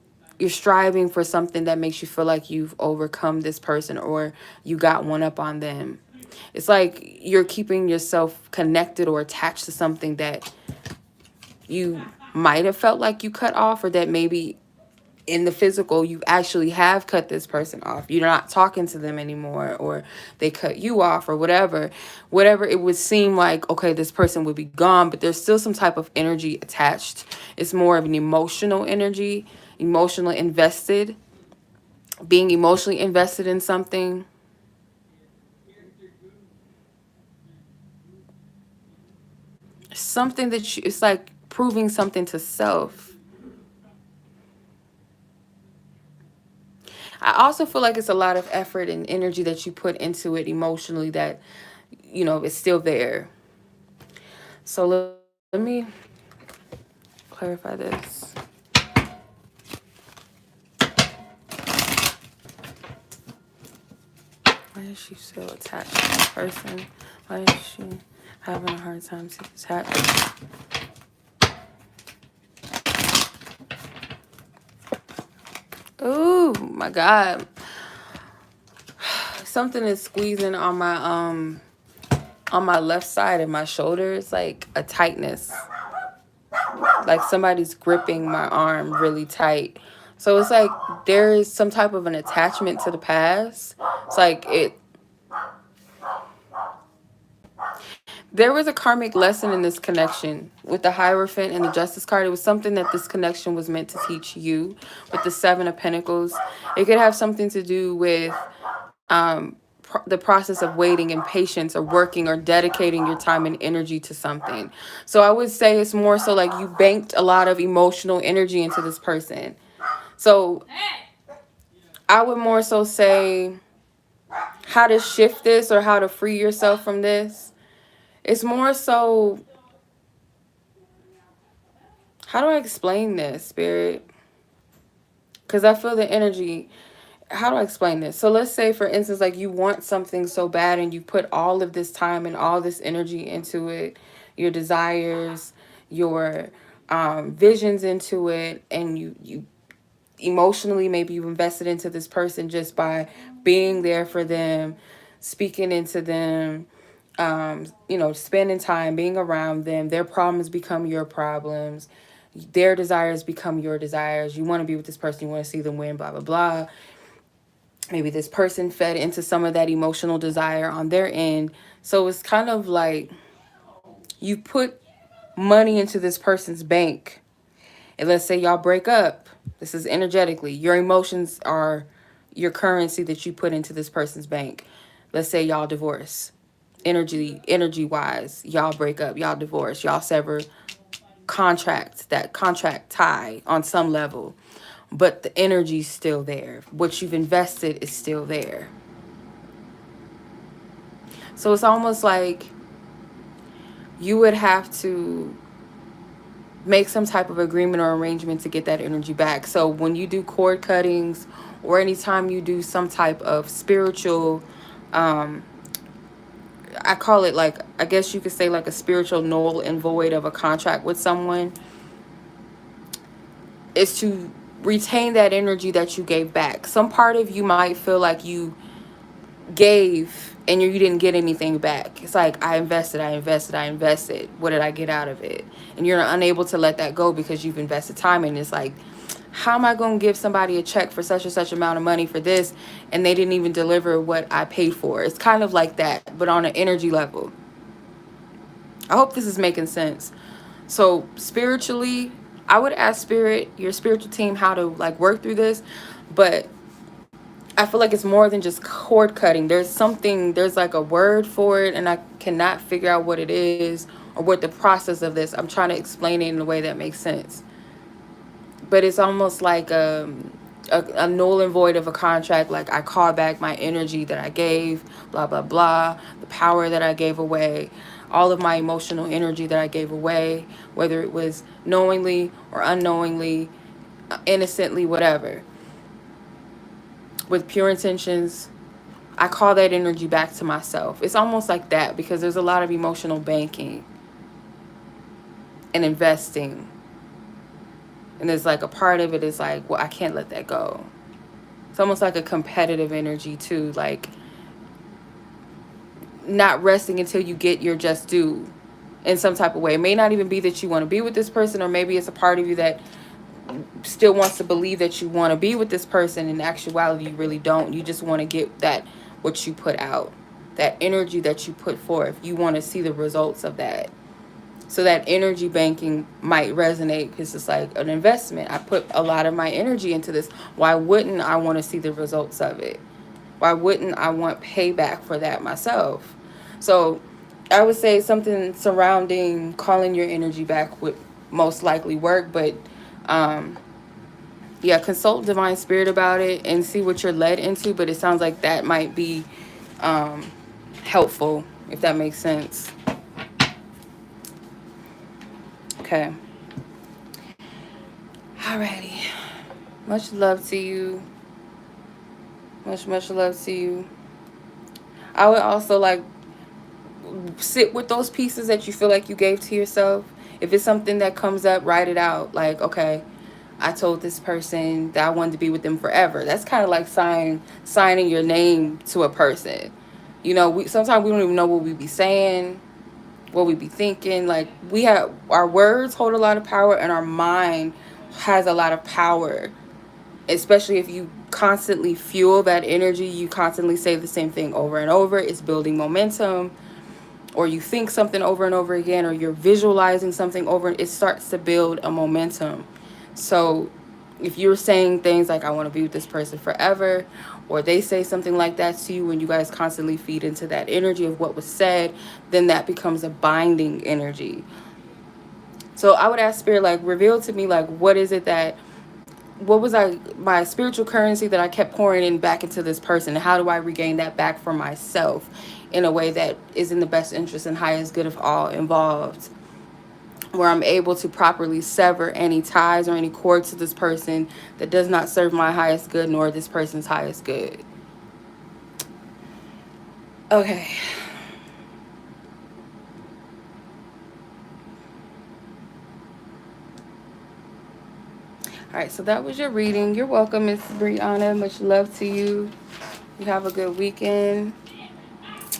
striving for something that makes you feel like you've overcome this person or you got one up on them. It's like you're keeping yourself connected or attached to something that you might have felt like you cut off, or that maybe in the physical you actually have cut this person off. You're not talking to them anymore, or they cut you off, or whatever it would seem like, okay, this person would be gone, but there's still some type of energy attached. It's more of an emotional energy, emotionally invested, being emotionally invested in something. Something that it's like proving something to self. I also feel like it's a lot of effort and energy that you put into it emotionally that, is still there. So let me clarify this. is she still attached to this person? Why is she having a hard time to detach? Oh my God. Something is squeezing on my left side of my shoulder. It's like a tightness. Like somebody's gripping my arm really tight. So it's like there is some type of an attachment to the past. It's like there was a karmic lesson in this connection with the Hierophant and the Justice card. It was something that this connection was meant to teach you with the Seven of Pentacles. It could have something to do with the process of waiting and patience, or working or dedicating your time and energy to something. So I would say it's more so like you banked a lot of emotional energy into this person. So I would more so say how to shift this or how to free yourself from this. It's more so, how do I explain this, Spirit? Because I feel the energy. How do I explain this? So let's say, for instance, like you want something so bad and you put all of this time and all this energy into it, your desires, your visions into it, and you emotionally, maybe you invested into this person just by being there for them, speaking into them, spending time, being around them. Their problems become your problems. Their desires become your desires. You want to be with this person. You want to see them win, blah, blah, blah. Maybe this person fed into some of that emotional desire on their end. So it's kind of like you put money into this person's bank. And let's say y'all break up. This is energetically. Your emotions are your currency that you put into this person's bank. Let's say y'all divorce. Energy wise, y'all break up, y'all divorce, y'all sever that contract tie on some level. But the energy's still there. What you've invested is still there. So it's almost like you would have to make some type of agreement or arrangement to get that energy back. So when you do cord cuttings, or anytime you do some type of spiritual, I call it, like, I guess you could say like a spiritual null and void of a contract with someone, is to retain that energy that you gave back. Some part of you might feel like you gave and you didn't get anything back. It's like, I invested. What did I get out of it? And you're unable to let that go because you've invested time. And it's like, how am I going to give somebody a check for such and such amount of money for this, and they didn't even deliver what I paid for? It's kind of like that, but on an energy level. I hope this is making sense. So spiritually, I would ask Spirit, your spiritual team, how to like work through this. But I feel like it's more than just cord cutting. There's like a word for it, and I cannot figure out what it is or what the process of this. I'm trying to explain it in a way that makes sense. But it's almost like a null and void of a contract. Like, I call back my energy that I gave, blah, blah, blah, the power that I gave away, all of my emotional energy that I gave away, whether it was knowingly or unknowingly, innocently, whatever. With pure intentions, I call that energy back to myself. It's almost like that, because there's a lot of emotional banking and investing. And there's like a part of it is like, well, I can't let that go. It's almost like a competitive energy too, like not resting until you get your just due in some type of way. It may not even be that you want to be with this person, or maybe it's a part of you that still wants to believe that you want to be with this person. In actuality, you really don't. You just want to get that, what you put out, that energy that you put forth. You want to see the results of that. So that energy banking might resonate, because it's like an investment. I put a lot of my energy into this. Why wouldn't I want to see the results of it? Why wouldn't I want payback for that myself? So I would say something surrounding calling your energy back would most likely work. But yeah, consult Divine Spirit about it and see what you're led into. But it sounds like that might be helpful, if that makes sense. Okay. Alrighty. Much love to you. Much love to you. I would also like sit with those pieces that you feel like you gave to yourself. If it's something that comes up, write it out. Like, okay, I told this person that I wanted to be with them forever. That's kind of like signing your name to a person. You know, we sometimes we don't even know what we be saying, what we be thinking. Like, we have our words hold a lot of power, and our mind has a lot of power. Especially if you constantly fuel that energy, you constantly say the same thing over and over. It's building momentum, or you think something over and over again, or you're visualizing something over, it starts to build a momentum. So if you're saying things like, I want to be with this person forever, or they say something like that to you, when you guys constantly feed into that energy of what was said, then that becomes a binding energy. So I would ask Spirit, like, reveal to me, like, what was my spiritual currency that I kept pouring in back into this person, and how do I regain that back for myself in a way that is in the best interest and highest good of all involved, where I'm able to properly sever any ties or any cords to this person that does not serve my highest good nor this person's highest good. Okay. All right, so that was your reading. You're welcome, Miss Breyonna. Much love to you. You have a good weekend.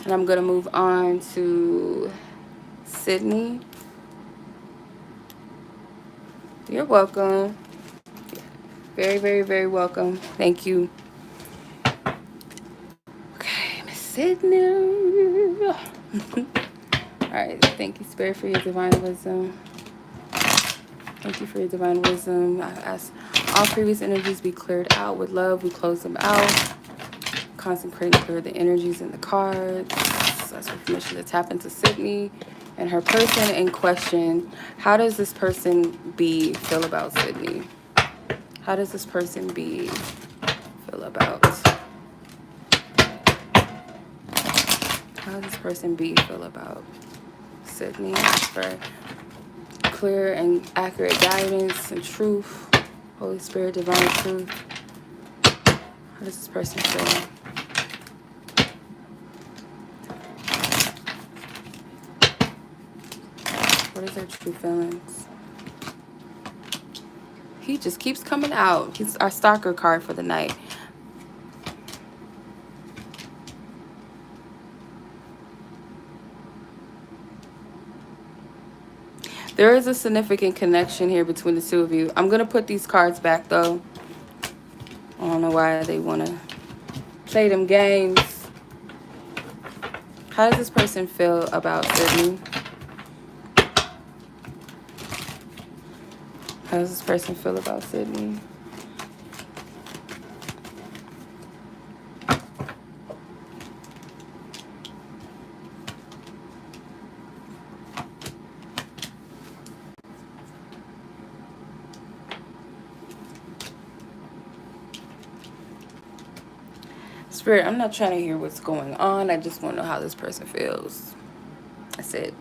And I'm going to move on to Sydney. You're welcome. Very, very, very welcome. Thank you. Okay, Miss Sydney. All right, thank you, Spirit, for your divine wisdom. Thank you for your divine wisdom. I ask all previous energies be cleared out with love. We close them out. Consecrate and clear the energies in the cards. That's for permission to tap into Sydney and her person in question. How does this person be feel about Sydney? How does this person be feel about? How does this person be feel about Sydney? For clear and accurate guidance and truth. Holy Spirit, divine truth. How does this person feel? What is their true feelings? He just keeps coming out. He's our stalker card for the night. There is a significant connection here between the two of you. I'm going to put these cards back, though. I don't know why they want to play them games. How does this person feel about Sydney? How does this person feel about Sydney? Spirit, I'm not trying to hear what's going on. I just want to know how this person feels. That's it.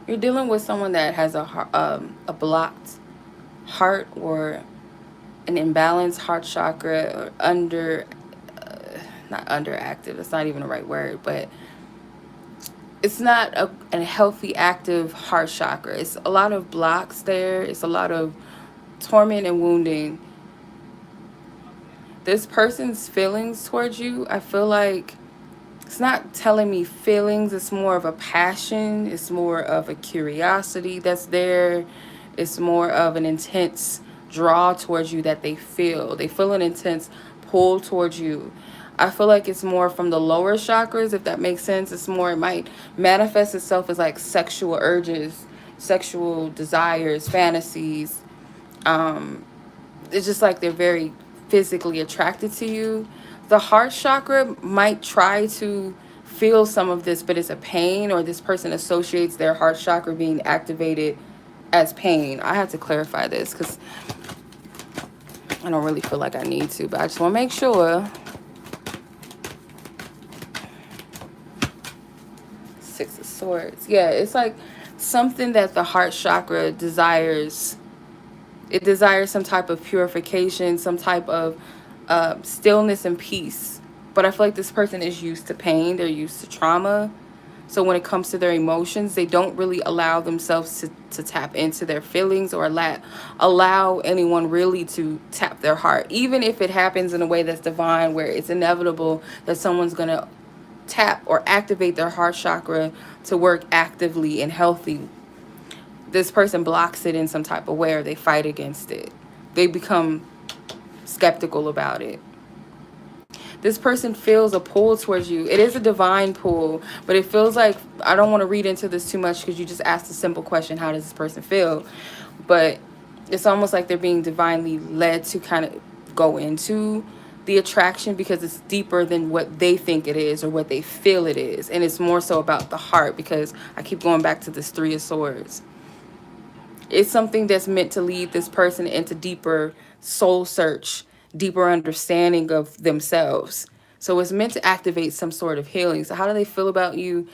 You're dealing with someone that has a blocked heart, or an imbalanced heart chakra, or not underactive. That's not even the right word, but it's not a healthy, active heart chakra. It's a lot of blocks there. It's a lot of torment and wounding. This person's feelings towards you, I feel like it's not telling me feelings. It's more of a passion. It's more of a curiosity that's there. It's more of an intense draw towards you that they feel. They feel an intense pull towards you. I feel like it's more from the lower chakras, if that makes sense. It's more, it might manifest itself as like sexual urges, sexual desires, fantasies. It's just like they're very physically attracted to you. The heart chakra might try to feel some of this, but it's a pain, or this person associates their heart chakra being activated as pain. I have to clarify this because I don't really feel like I need to, but I just want to make sure. Six of Swords. Yeah, it's like something that the heart chakra desires. It desires some type of purification, some type of stillness and peace. But I feel like this person is used to pain. They're used to trauma. So when it comes to their emotions, they don't really allow themselves to tap into their feelings or allow anyone really to tap their heart. Even if it happens in a way that's divine, where it's inevitable that someone's going to tap or activate their heart chakra to work actively and healthy, this person blocks it in some type of way, or they fight against it. They become skeptical about it. This person feels a pull towards you. It is a divine pull, but it feels like, I don't want to read into this too much because you just asked a simple question, how does this person feel? But it's almost like they're being divinely led to kind of go into the attraction, because it's deeper than what they think it is or what they feel it is. And it's more so about the heart, because I keep going back to this Three of Swords. It's something that's meant to lead this person into deeper soul search, deeper understanding of themselves. So it's meant to activate some sort of healing. So how do they feel about you?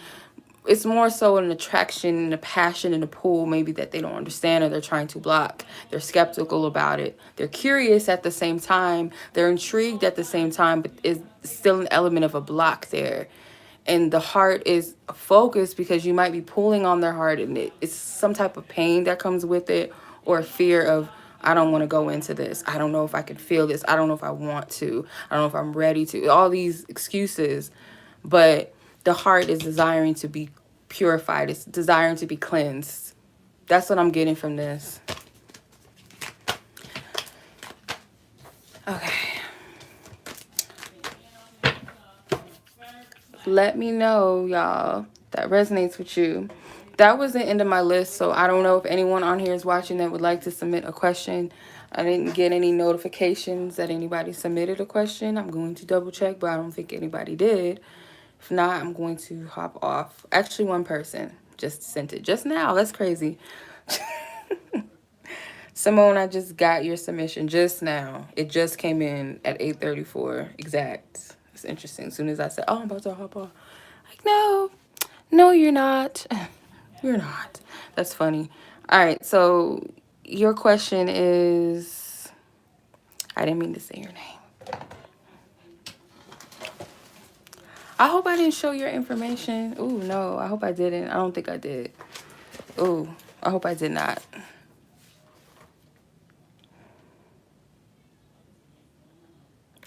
It's more so an attraction and a passion and a pull maybe that they don't understand, or they're trying to block. They're skeptical about it. They're curious at the same time. They're intrigued at the same time, but it's still an element of a block there. And the heart is focused because you might be pulling on their heart, and it's some type of pain that comes with it, or fear of, I don't want to go into this. I don't know if I can feel this. I don't know if I want to. I don't know if I'm ready to. All these excuses. But the heart is desiring to be purified. It's desiring to be cleansed. That's what I'm getting from this. Okay. Let me know, y'all, that resonates with you. That was the end of my list, so I don't know if anyone on here is watching that would like to submit a question. I didn't get any notifications that anybody submitted a question. I'm going to double check, but I don't think anybody did. If not, I'm going to hop off. Actually, one person just sent it just now. That's crazy. Simone, I just got your submission just now. It just came in at 8:34 exact. It's interesting. As soon as I said, oh, I'm about to hop off. Like, no, you're not. You're not. That's funny. All right, so your question is, I didn't mean to say your name. I hope I didn't show your information. Ooh, no, I hope I didn't. I don't think I did. Ooh, I hope I did not.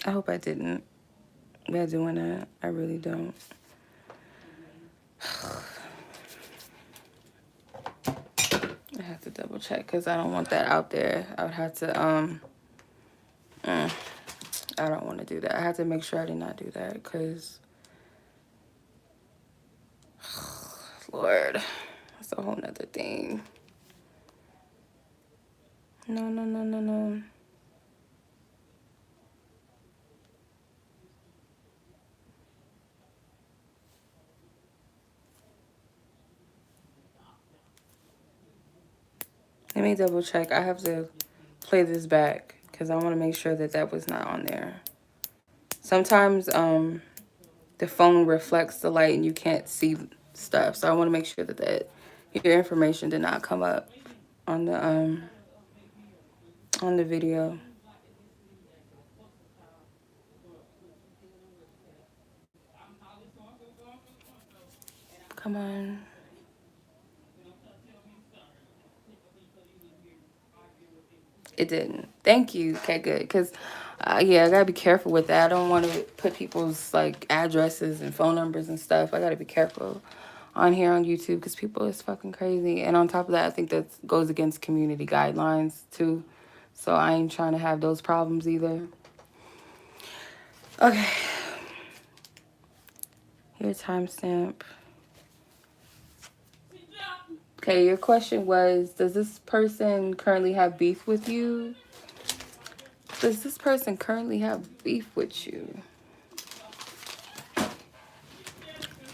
I hope I didn't. They're doing that. I really don't. I have to double check because I don't want that out there. I would have to, I don't want to do that. I have to make sure I did not do that because, Lord, that's a whole nother thing. No. Let me double check. I have to play this back because I want to make sure that that was not on there. Sometimes the phone reflects the light and you can't see stuff. So I want to make sure that your information did not come up on the video. Come on. It didn't. Thank you. Okay, good. Because, yeah, I got to be careful with that. I don't want to put people's, like, addresses and phone numbers and stuff. I got to be careful on here on YouTube because people is fucking crazy. And on top of that, I think that goes against community guidelines, too. So I ain't trying to have those problems either. Okay. Your timestamp. Okay, your question was, does this person currently have beef with you? Does this person currently have beef with you?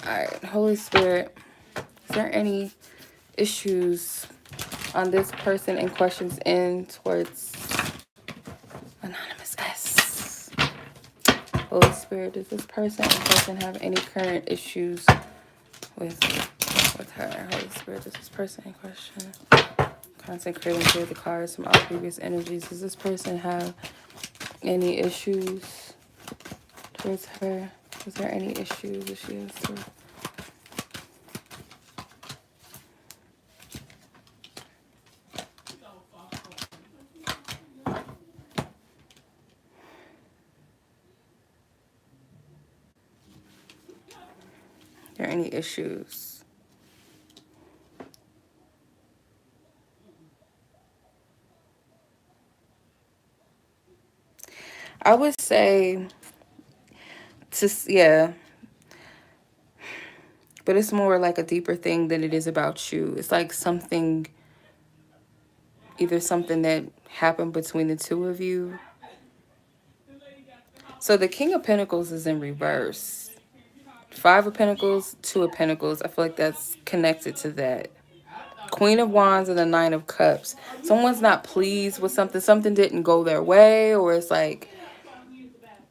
Alright, Holy Spirit, is there any issues on this person and questions in towards Anonymous S? Holy Spirit, does this person have any current issues with her? Holy Spirit, does this person in question consecrate and clear the cards from all previous energies? Does this person have Any issues towards her? Is there any issues that she has to? Are there any issues? I would say yeah, but it's more like a deeper thing than it is about you. It's like something, either something that happened between the two of you. So the King of Pentacles is in reverse. 5 of Pentacles, 2 of Pentacles. I feel like that's connected to that. Queen of Wands and the 9 of Cups. Someone's not pleased with something. Something didn't go their way, or it's like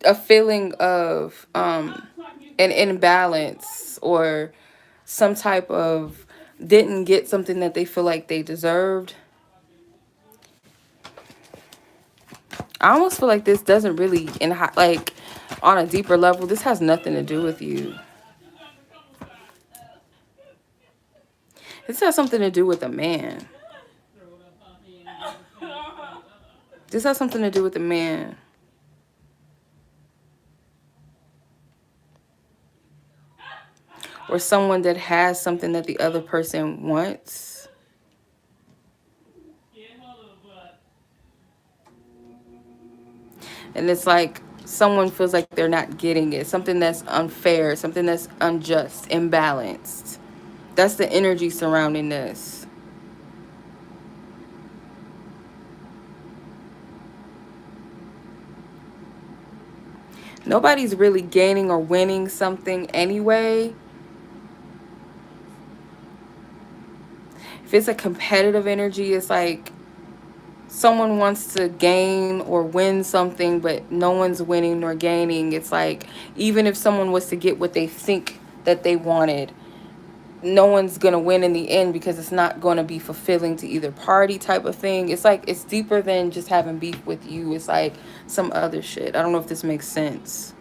a feeling of an imbalance, or some type of didn't get something that they feel like they deserved. I almost feel like this doesn't really, like on a deeper level, this has nothing to do with you. This has something to do with a man. This has something to do with a man. Or someone that has something that the other person wants. And it's like someone feels like they're not getting it. Something that's unfair. Something that's unjust. Imbalanced. That's the energy surrounding this. Nobody's really gaining or winning something anyway. If it's a competitive energy, it's like someone wants to gain or win something, but no one's winning nor gaining. It's like even if someone was to get what they think that they wanted, no one's going to win in the end because it's not going to be fulfilling to either party type of thing. It's like it's deeper than just having beef with you. It's like some other shit. I don't know if this makes sense.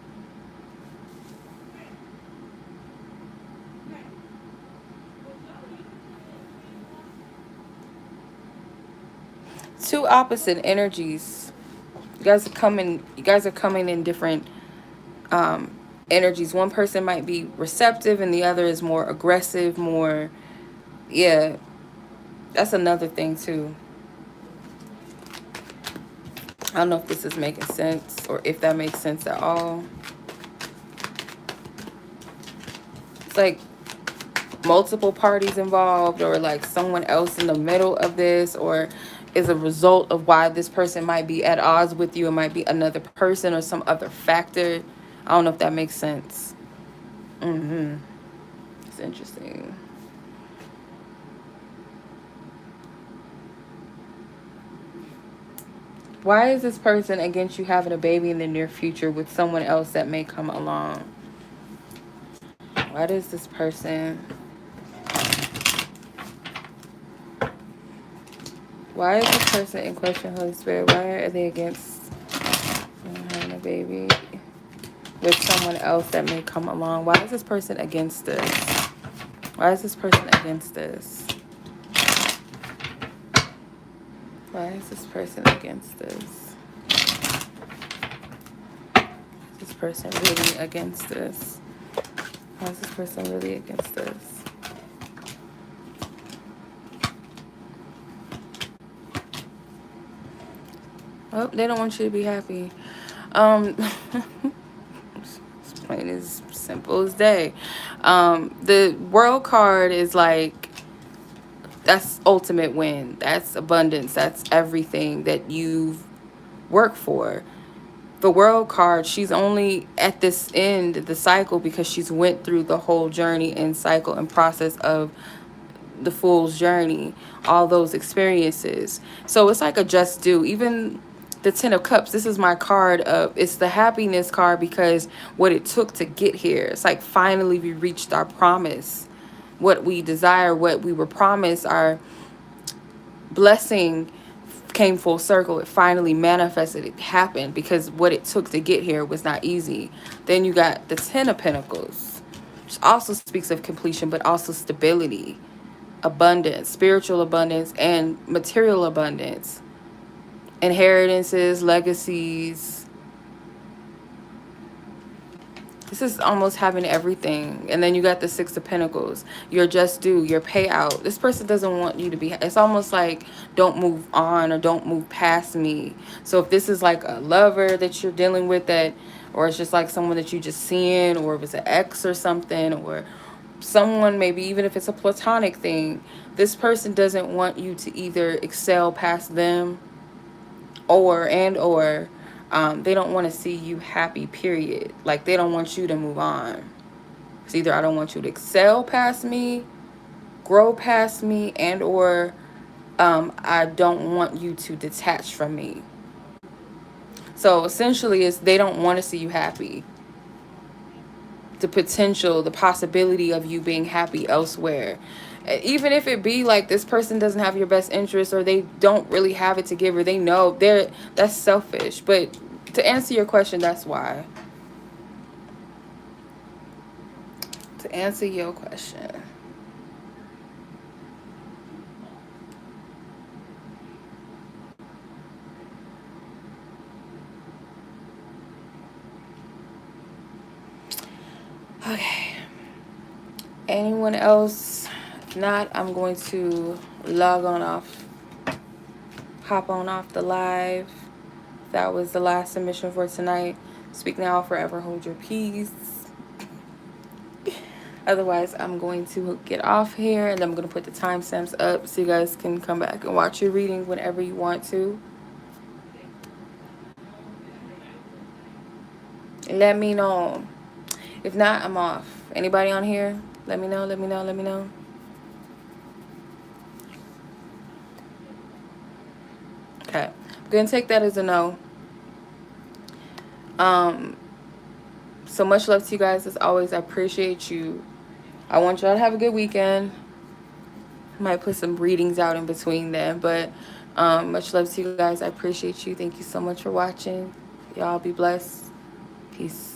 Two opposite energies. You guys are coming in different energies. One person might be receptive and the other is more aggressive, more, yeah, that's another thing too. I don't know if this is making sense or if that makes sense at all. It's like multiple parties involved, or like someone else in the middle of this, or is a result of why this person might be at odds with you. It might be another person or some other factor. I don't know if that makes sense. It's interesting. Why is this person against you having a baby in the near future with someone else that may come along? Why does this person... Why is this person in question, Holy Spirit? Why are they against having a baby with someone else that may come along? Why is this person against this? Why is this person against this? Why is this person against this? Is this person really against this? Why is this person really against this? Oh, they don't want you to be happy. It's plain as simple as day. The World card is like, that's ultimate win. That's abundance. That's everything that you've worked for. The World card, she's only at this end of the cycle because she's went through the whole journey and cycle and process of the Fool's journey, all those experiences. So it's like a just due. Even the 10 of Cups, this is my card of, it's the happiness card because what it took to get here. It's like finally we reached our promise. What we desire, what we were promised, our blessing came full circle. It finally manifested. It happened because what it took to get here was not easy. Then you got the Ten of Pentacles, which also speaks of completion, but also stability, abundance, spiritual abundance, and material abundance, inheritances, legacies. This is almost having everything. And then you got the Six of Pentacles, your just due, your payout. This person doesn't want you to be, it's almost like don't move on or don't move past me. So if this is like a lover that you're dealing with, that, or it's just like someone that you just seeing, or if it's an ex or something, or someone, maybe even if it's a platonic thing, this person doesn't want you to either excel past them or they don't want to see you happy, period. Like, they don't want you to move on. It's either I don't want you to excel past me, grow past me, and or I don't want you to detach from me. So essentially, it's they don't want to see you happy. The potential, the possibility of you being happy elsewhere. Even if it be like this person doesn't have your best interest, or they don't really have it to give, or they know that's selfish. But to answer your question, that's why. To answer your question. Okay. Anyone else? If not, I'm going to log on off. Hop on off the live. That was the last submission for tonight. Speak now, forever hold your peace. Otherwise, I'm going to get off here, and I'm going to put the timestamps up so you guys can come back and watch your reading whenever you want to. Let me know. If not, I'm off. Anybody on here? Let me know, let me know, let me know. Okay. I'm going to take that as a no. So much love to you guys. As always, I appreciate you. I want y'all to have a good weekend. Might put some readings out in between there, but much love to you guys. I appreciate you. Thank you so much for watching. Y'all be blessed. Peace.